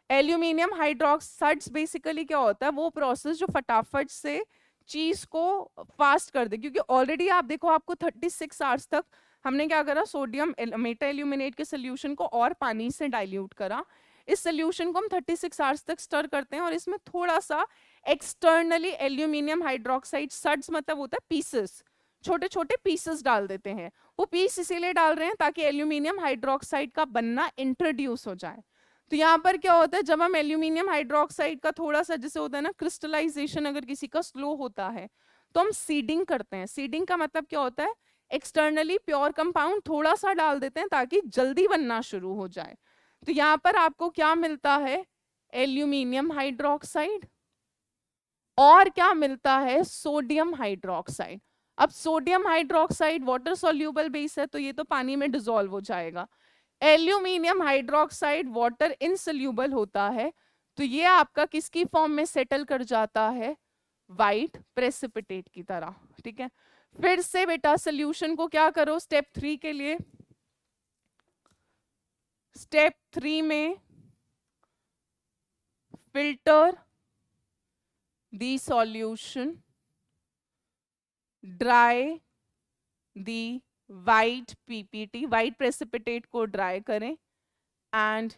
एल्यूमिनियम हाइड्रोक्साइड्स बेसिकली क्या होता है, वो प्रोसेस जो फटाफट से चीज को फास्ट कर दे, क्योंकि ऑलरेडी आप देखो आपको 36 आवर्स तक हमने क्या करा, सोडियम मेटा एल्यूमिनेट के सोल्यूशन को और पानी से डाइल्यूट करा। इस सोल्यूशन को हम 36 आवर्स तक स्टर करते हैं, और इसमें थोड़ा सा एक्सटर्नली एल्यूमिनियम हाइड्रोक्साइड सड्स, मतलब होता है पीसेस, छोटे छोटे पीसेस डाल देते हैं। वो पीस इसीलिए डाल रहे हैं ताकि एल्यूमिनियम हाइड्रोक्साइड का बनना इंट्रोड्यूस हो जाए। तो यहाँ पर क्या होता है, जब हम एल्यूमिनियम हाइड्रोक्साइड का थोड़ा सा, जैसे होता है ना क्रिस्टलाइजेशन अगर किसी का स्लो होता है, तो हम सीडिंग करते हैं। सीडिंग का मतलब क्या होता है, एक्सटर्नली प्योर कंपाउंड थोड़ा सा डाल देते हैं ताकि जल्दी बनना शुरू हो जाए। तो यहाँ पर आपको क्या मिलता है, एल्यूमिनियम हाइड्रोक्साइड, और क्या मिलता है, सोडियम हाइड्रोक्साइड। अब sodium hydroxide water soluble base है, तो ये तो पानी में डिसॉल्व हो जाएगा। एल्यूमिनियम हाइड्रोक्साइड वाटर इनसोल्यूबल होता है, तो ये आपका किसकी फॉर्म में सेटल कर जाता है, वाइट प्रेसिपिटेट की तरह, ठीक है। फिर से बेटा सोल्यूशन को क्या करो, स्टेप 3 के लिए, स्टेप 3 में filter the solution, dry the white PPT, white precipitate को ड्राई करें, and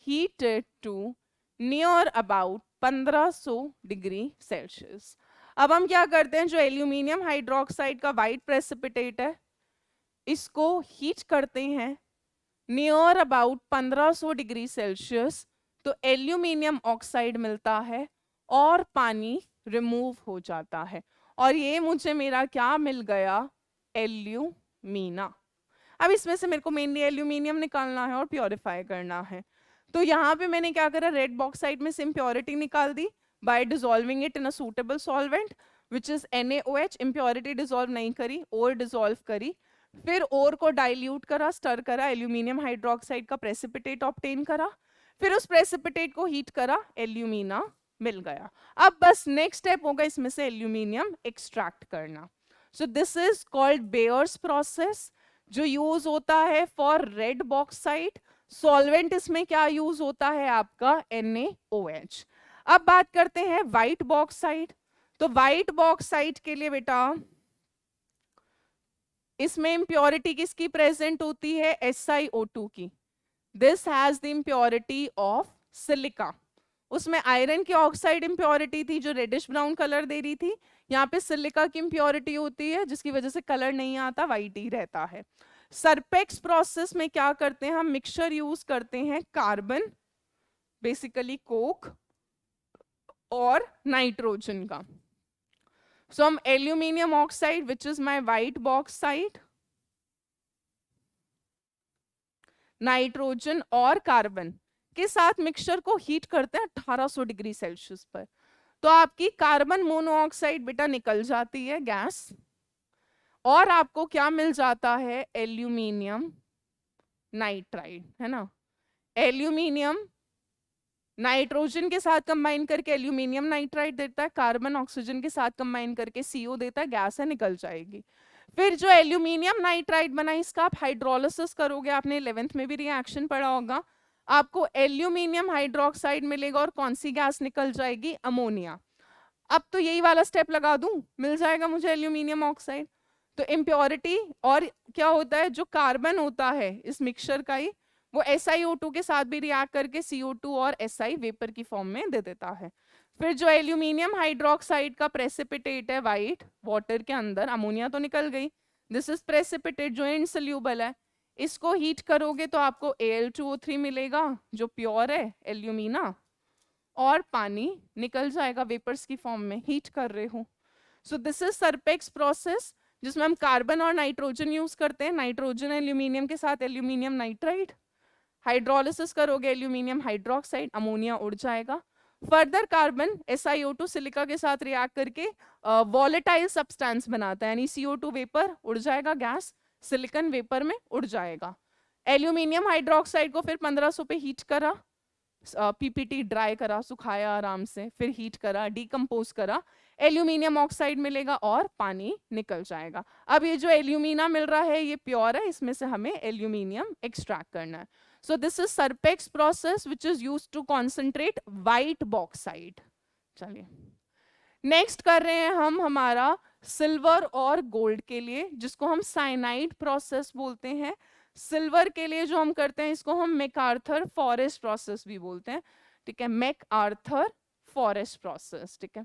heat it to near about 1500 degree Celsius. अब हम क्या करते हैं, जो एल्यूमिनियम हाइड्रोक्साइड का वाइट प्रेसिपिटेट है, इसको हीट करते हैं नियर अबाउट 1500 डिग्री सेल्सियस, तो एल्यूमिनियम ऑक्साइड मिलता है और पानी रिमूव हो जाता है, और ये मुझे मेरा क्या मिल गया, एल्यूमिना। अब इसमें से मेरे को मेनली एल्यूमिनियम निकालना है और प्योरीफाई करना है। तो यहाँ पे मैंने क्या करा, रेड बॉक्साइड में से इम्प्योरिटी निकाल दी by dissolving it in a suitable solvent which is NaOH। Impurity dissolve नहीं करी, और डिसॉल्व करी, फिर और को डाइल्यूट करा, स्टर करा, एल्यूमिनियम हाइड्रोक्साइड का प्रेसिपिटेट ऑब्टेन करा, फिर उस प्रेसिपिटेट को हीट करा, एल्यूमिना मिल गया। अब बस नेक्स्ट स्टेप होगा इसमें से एल्यूमिनियम एक्सट्रैक्ट करना। So this is called bears process, जो यूज होता है फॉर रेड बॉक्साइट। सॉल्वेंट इसमें क्या यूज होता है आपका, NaOH। अब बात करते हैं व्हाइट बॉक्साइट। तो व्हाइट बॉक्साइट के लिए बेटा इसमें इंप्योरिटी किसकी प्रेजेंट होती है, SiO2 की। This has the impurity of silica. उसमें आयरन की ऑक्साइड इंप्योरिटी थी जो रेडिश ब्राउन कलर दे रही थी, यहाँ पे सिलिका की इंप्योरिटी होती है जिसकी वजह से कलर नहीं आता, वाइट ही रहता है। सरपेक्स प्रोसेस में क्या करते हैं हम, मिक्सचर यूज करते हैं कार्बन, बेसिकली कोक और नाइट्रोजन का। सो हम aluminium oxide which is my white bauxite, nitrogen और कार्बन के साथ मिक्सचर को हीट करते हैं 1800 डिग्री सेल्सियस पर। तो आपकी कार्बन मोनोऑक्साइड बेटा निकल जाती है गैस, और आपको क्या मिल जाता है, एल्यूमिनियम नाइट्राइड, है ना। एल्यूमिनियम नाइट्रोजन के साथ कंबाइन करके एल्यूमिनियम नाइट्राइड देता है, कार्बन ऑक्सीजन के साथ कंबाइन करके CO देता है, गैस है निकल जाएगी। फिर जो एल्यूमिनियम नाइट्राइड बना इसका आप हाइड्रोलिसिस करोगे, आपने 11th में भी रिएक्शन पढ़ा होगा, आपको एल्यूमिनियम हाइड्रोक्साइड मिलेगा, और कौन सी गैस निकल जाएगी, अमोनिया। अब तो यही वाला स्टेप लगा दूं, मिल जाएगा मुझे एल्यूमिनियम ऑक्साइड। तो इम्प्योरिटी, और क्या होता है, जो कार्बन होता है इस मिक्सचर का ही, वो SiO2 के साथ भी रिएक्ट करके CO2 और Si वेपर की फॉर्म में दे देता है। फिर जो एल्यूमिनियम हाइड्रोक्साइड का प्रेसिपिटेट है वाइट वाटर के अंदर, अमोनिया तो निकल गई, दिस इज प्रेसिपिटेट जो इनसोल्यूबल है, इसको हीट करोगे तो आपको Al2O3 मिलेगा जो प्योर है एल्यूमिना, और पानी निकल जाएगा वेपर्स की फॉर्म में, हीट कर रहे हो। सो दिस इज सरपेक्स प्रोसेस जिसमें हम कार्बन और नाइट्रोजन यूज करते हैं, नाइट्रोजन एल्यूमिनियम के साथ एल्यूमिनियम नाइट्राइड, हाइड्रोलिसिस करोगे एल्यूमिनियम हाइड्रोक्साइड, अमोनिया उड़ जाएगा। फर्दर कार्बन SiO2 सिलिका के साथ रिएक्ट करके वॉलेटाइल सब्सटेंस बनाता है, यानी CO2 वेपर उड़ जाएगा, गैस सिलिकन वेपर में उड़ जाएगा। एल्यूमिनियम हाइड्रोक्साइड को फिर 1500 पे हीट करा, PPT ड्राई करा, सुखाया आराम से, फिर हीट करा, डिकम्पोज करा, एल्यूमिनियम ऑक्साइड मिलेगा और पानी निकल जाएगा। अब ये जो एल्यूमिना मिल रहा है ये प्योर है, इसमें से हमें एल्यूमिनियम एक्सट्रैक्ट करना है। So this is Serpex process which is used to concentrate white bauxite। चलिए नेक्स्ट कर रहे हैं हम हमारा सिल्वर और गोल्ड के लिए, जिसको हम साइनाइड प्रोसेस बोलते हैं। सिल्वर के लिए जो हम करते हैं इसको हम मैकआर्थर फॉरेस्ट प्रोसेस भी बोलते हैं, ठीक है, मैकआर्थर फॉरेस्ट प्रोसेस, ठीक है।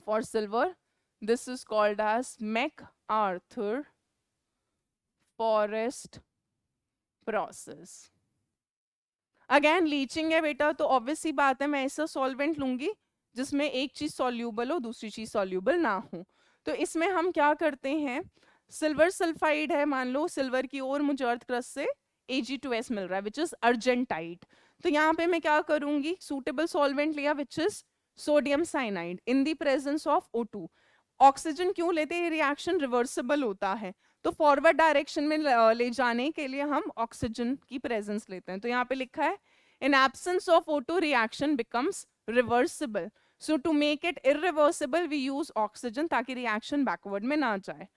For silver this is called as MacArthur Forrest process. Again leaching है बेटा, तो ऑब्वियस सी बात है मैं ऐसा सॉल्वेंट लूंगी जिसमें एक चीज सॉल्यूबल हो दूसरी चीज सॉल्यूबल ना हो। तो इसमें हम क्या करते हैं, सिल्वर सल्फाइड है, मान लो सिल्वर की ओर मुझे अर्थ क्रस्ट से Ag2S मिल रहा है विच इज अर्जेंटाइट, तो यहाँ पे मैं क्या करूंगी, सूटेबल सॉल्वेंट लिया which is sodium cyanide in the presence of O2। Oxygen क्यों लेते हैं, रिएक्शन रिवर्सिबल होता है, तो फॉरवर्ड डायरेक्शन में ले जाने के लिए हम ऑक्सीजन की प्रेजेंस लेते हैं। तो यहाँ पे लिखा है in absence of O2 reaction becomes reversible, so to make it irreversible we use oxygen, ताकि रिएक्शन बैकवर्ड में ना जाए।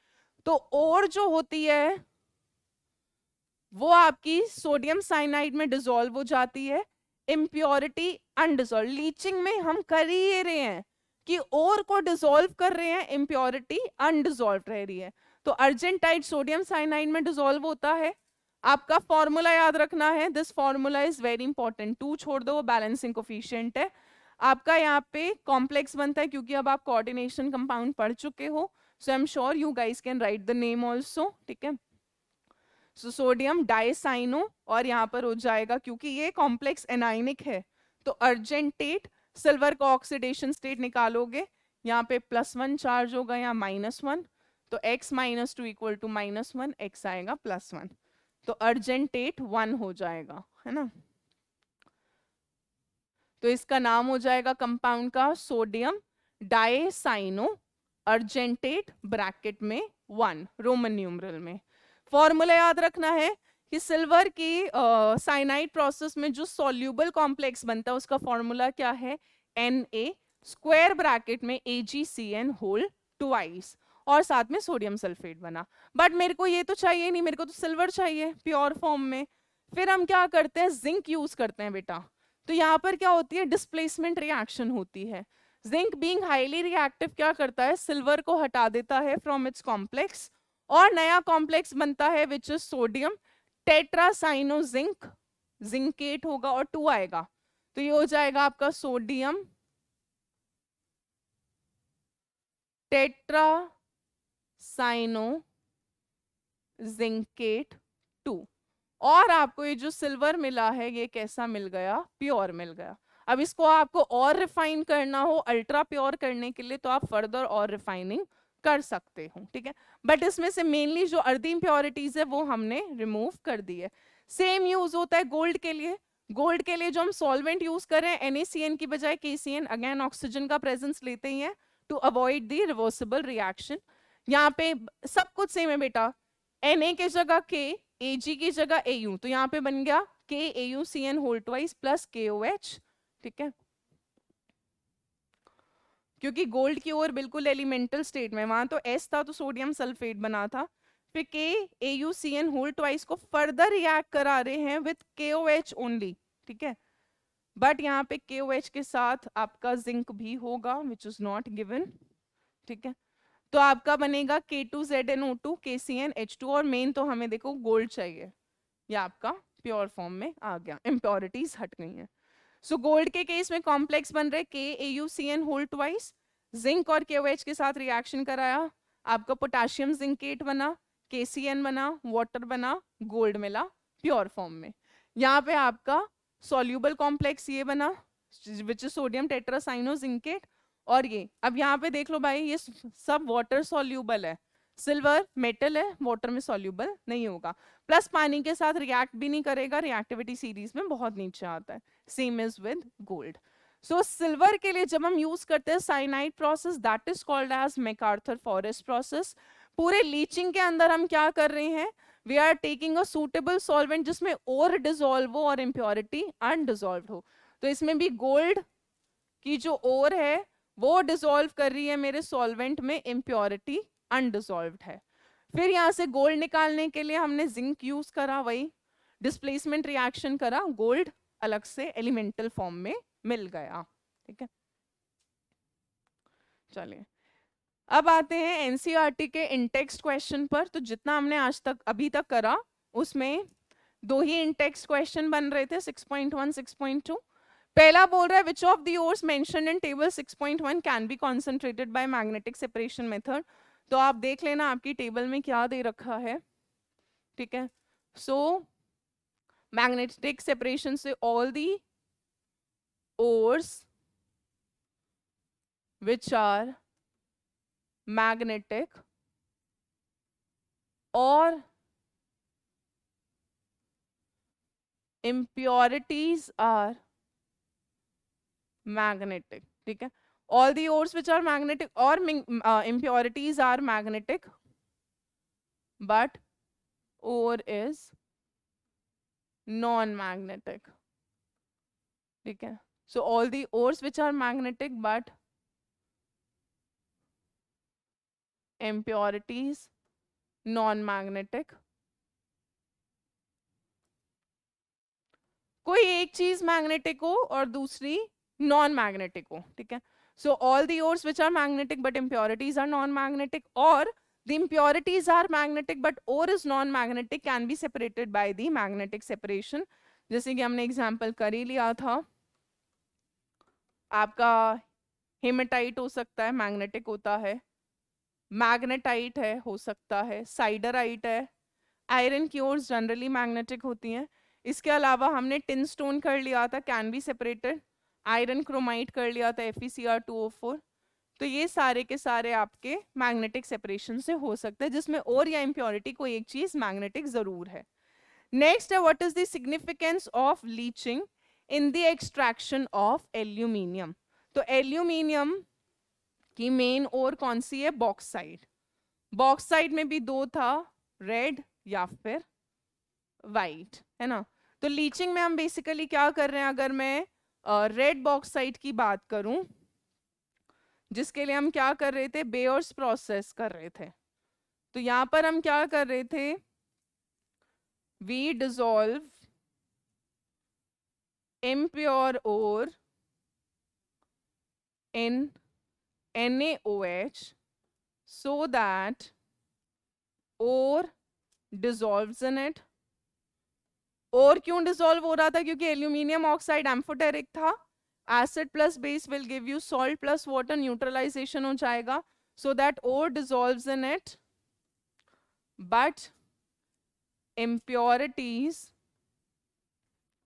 तो और जो होती है वो आपकी सोडियम साइनाइड में डिसॉल्व हो जाती है, इम्प्योरिटी अनडिसॉल्व। लीचिंग में हम कर ही ये रहे हैं कि और को डिसॉल्व कर रहे हैं, इम्प्योरिटी अनडिसॉल्व रह रही है। तो अर्जेंटाइट सोडियम साइनाइड में डिसॉल्व होता है। आपका फॉर्मूला याद रखना है, this formula is very important, 2 छोड़ दो वो बैलेंसिंग कोफिशिएंट है। आपका यहाँ पे कॉम्प्लेक्स बनता है क्योंकि अब आप कोऑर्डिनेशन कंपाउंड पढ़ चुके हो, so I am sure you guys can write the name also, ठीक है। सो सोडियम डाइसाइनो, और यहाँ पर हो जाएगा क्योंकि ये कॉम्प्लेक्स एनाइनिक है तो अर्जेंटेट, सिल्वर का ऑक्सीडेशन स्टेट निकालोगे, यहाँ पे +1 चार्ज होगा, यहाँ -1, तो x - 2 इक्वल टू -1, x आएगा +1, तो अर्जेंटेट 1 हो जाएगा, है ना। तो इसका नाम हो जाएगा कंपाउंड का सोडियम डाइसाइनो अर्जेंटेट ब्रैकेट में 1 रोमन न्यूमरल में। फॉर्मूला याद रखना है कि सिल्वर की साइनाइड प्रोसेस में जो सॉल्यूबल कॉम्प्लेक्स बनता है उसका फॉर्मूला क्या है, Na स्क्वायर ब्रैकेट में AgCN होल ट्वाइस, और साथ में सोडियम सल्फेट बना। बट मेरे को ये तो चाहिए नहीं, मेरे को तो सिल्वर चाहिए प्योर फॉर्म में। फिर हम क्या करते हैं, जिंक यूज करते हैं बेटा। तो यहाँ पर क्या होती है, डिस्प्लेसमेंट रिएक्शन होती है। जिंक बीइंग हाईली रिएक्टिव क्या करता है, सिल्वर को हटा देता है फ्रॉम इट्स कॉम्प्लेक्स, और नया कॉम्प्लेक्स बनता है which is sodium tetracyano zinc, zincate होगा और 2 आएगा, तो ये हो जाएगा आपका सोडियम टेट्रासाइनो जिंकेट 2। और आपको ये जो सिल्वर मिला है ये कैसा मिल गया, प्योर मिल गया। अब इसको आपको और रिफाइन करना हो, अल्ट्रा प्योर करने के लिए, तो आप फर्दर और रिफाइनिंग कर सकते हो, ठीक है। बट इसमें से मेनली जो अर्धी इम्प्योरिटीज है वो हमने रिमूव कर दी है। सेम यूज होता है गोल्ड के लिए। गोल्ड के लिए जो हम सॉल्वेंट यूज कर रहे हैं NaCN की बजाय KCN, अगेन ऑक्सीजन का प्रेजेंस लेते ही है to avoid the reversible reaction. यहाँ पे सब कुछ सेम है बेटा, Na की जगह K, Ag की जगह Au, तो यहाँ पे बन गया KAuCN whole twice plus KOH, ठीक है। क्योंकि गोल्ड की ओर बिल्कुल एलिमेंटल स्टेट में, वहां तो S था तो सोडियम सल्फेट बना था, फिर KAuCN होल ट्वाइस को फर्दर रिएक्ट करा रहे हैं विथ KOH ओनली, ठीक है। बट यहाँ पे KOH के साथ आपका जिंक भी होगा विच इज नॉट गिवन, ठीक है। तो आपका बनेगा K2ZnO2 KCnH2 और मेन तो हमें देखो गोल्ड चाहिए, ये आपका प्योर फॉर्म में आ गया, इम्प्योरिटीज हट गई हैं। सो गोल्ड के केस में कॉम्प्लेक्स बन रहे KAuCN होल ट्वाइस, जिंक और KOH के साथ रिएक्शन कराया, आपका पोटेशियम जिंकेट बना, KCN बना, वाटर बना, गोल्ड मिला प्योर फॉर्म में। यहाँ पे आपका सॉल्यूबल कॉम्प्लेक्स ये बना विच इज सोडियम टेट्रासाइनोजिंकेट, और ये अब यहाँ पे देख लो भाई ये सब वाटर सॉल्यूबल है, सिल्वर मेटल है, वाटर में सॉल्यूबल नहीं होगा, प्लस पानी के साथ रिएक्ट भी नहीं करेगा, रिएक्टिविटी सीरीज में बहुत नीचे आता है, same is with gold. So silver के लिए जब हम यूज करते हैं cyanide process, that is called as MacArthur Forrest process. पूरे लीचिंग के अंदर हम क्या कर रहे हैं, we are taking a suitable solvent जिसमें और डिसॉल्व हो और इम्प्योरिटी अनडिसॉल्व हो। तो इसमें भी गोल्ड की जो ओर है वो डिसॉल्व कर रही है मेरे सॉल्वेंट में, इम्प्योरिटी अनडिसॉल्व्ड है। फिर यहाँ से गोल्ड निकालने के लिए हमने जिंक यूज करा, वही डिस्प्लेसमेंट रिएक्शन करा, गोल्ड अलग से एलिमेंटल फॉर्म में मिल गया। ठीक है, चलिए अब आते हैं एनसीईआरटी के इनटेक्स्ट क्वेश्चन पर। तो जितना हमने आज तक अभी तक करा उसमें दो ही इनटेक्स्ट क्वेश्चन बन रहे थे, 6.1 6.2। पहला बोल रहा है which of the ores mentioned in table 6.1 can be concentrated by magnetic separation method. तो आप देख लेना आपकी टेबल में क्या दे रखा है। ठीक है, सो मैग्नेटिक सेपरेशन से all the ores which are magnetic or impurities are magnetic। ठीक है, all the ores which are magnetic or impurities are magnetic but ore is non-magnetic। ठीक है, so all the ores which are magnetic but impurities non-magnetic। कोई एक चीज magnetic हो और दूसरी नॉन मैग्नेटिक हो। ठीक है, so all the ores which are magnetic but impurities are non magnetic, और the impurities are magnetic but ore is non magnetic can be separated by the magnetic separation. जैसे कि हमने एग्जांपल कर ही लिया था, आपका हेमेटाइट हो सकता है मैग्नेटिक होता है, मैग्नेटाइट है हो सकता है, साइडराइट है, आयरन की ओर्स जनरली मैग्नेटिक होती हैं। इसके अलावा हमने टिन स्टोन कर लिया था, can be separated, iron chromite कर लिया था FeCr2O4। तो ये सारे के सारे आपके मैग्नेटिक सेपरेशन से हो सकते हैं जिसमें और या इम्प्योरिटी कोई एक चीज मैग्नेटिक जरूर है। नेक्स्ट है what is the significance of leaching in the extraction of aluminium. तो एल्यूमिनियम की मेन और कौन सी है, बॉक्साइट। बॉक्साइट में भी दो था, रेड या फिर वाइट, है ना। तो लीचिंग में हम बेसिकली क्या कर रहे हैं, अगर मैं रेड बॉक्साइट की बात करूं जिसके लिए हम क्या कर रहे थे, बेयर्स प्रोसेस कर रहे थे। तो यहां पर हम क्या कर रहे थे, we dissolve impure ore in NaOH so that ore dissolves in it। और क्यों डिसॉल्व हो रहा था, क्योंकि एल्यूमिनियम ऑक्साइड एम्फोटेरिक था, acid plus base will give you salt plus water, neutralisation हो जाएगा, so that ore dissolves in it but impurities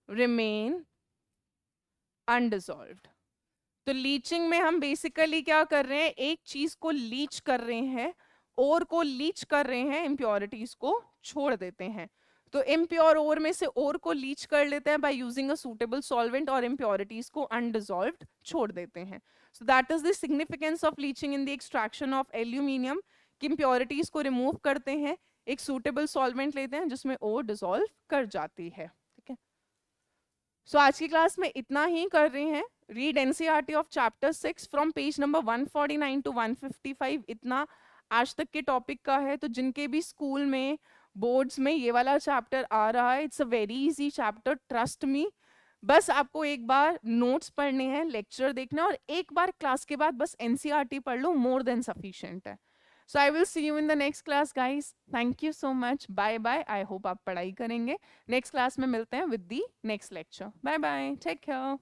remain undissolved. तो लीचिंग में हम बेसिकली क्या कर रहे हैं, एक चीज को लीच कर रहे हैं, और को लीच कर रहे हैं, इम्प्योरिटीज को छोड़ देते हैं। तो इम्प्योर ओर में से ओर को लीच कर लेते हैं by using a suitable solvent, और इम्प्योरिटीज को अनडिसॉल्व्ड छोड़ देते हैं। सो that is the significance of leaching in the extraction of aluminium, कि इम्प्योरिटीज को रिमूव करते हैं, एक सूटेबल सॉल्वेंट लेते हैं जिसमें ओर डिसॉल्व कर जाती है। ठीक है, सो आज की क्लास में इतना ही कर रहे हैं। Read NCERT of chapter 6 from page number 149 to 155। इतना आज तक के टॉपिक का है। तो जिनके भी स्कूल में बोर्ड्स में ये वाला चैप्टर आ रहा है, it's a very easy chapter, trust me. बस आपको एक बार नोट्स पढ़ने हैं, लेक्चर देखना, और एक बार क्लास के बाद बस एनसीईआरटी पढ़ लो, मोर देन सफिशिएंट है। So I will see you in the next class guys, thank you so much, bye bye, I hope आप पढ़ाई करेंगे, नेक्स्ट क्लास में मिलते हैं with the next lecture, bye bye, take care.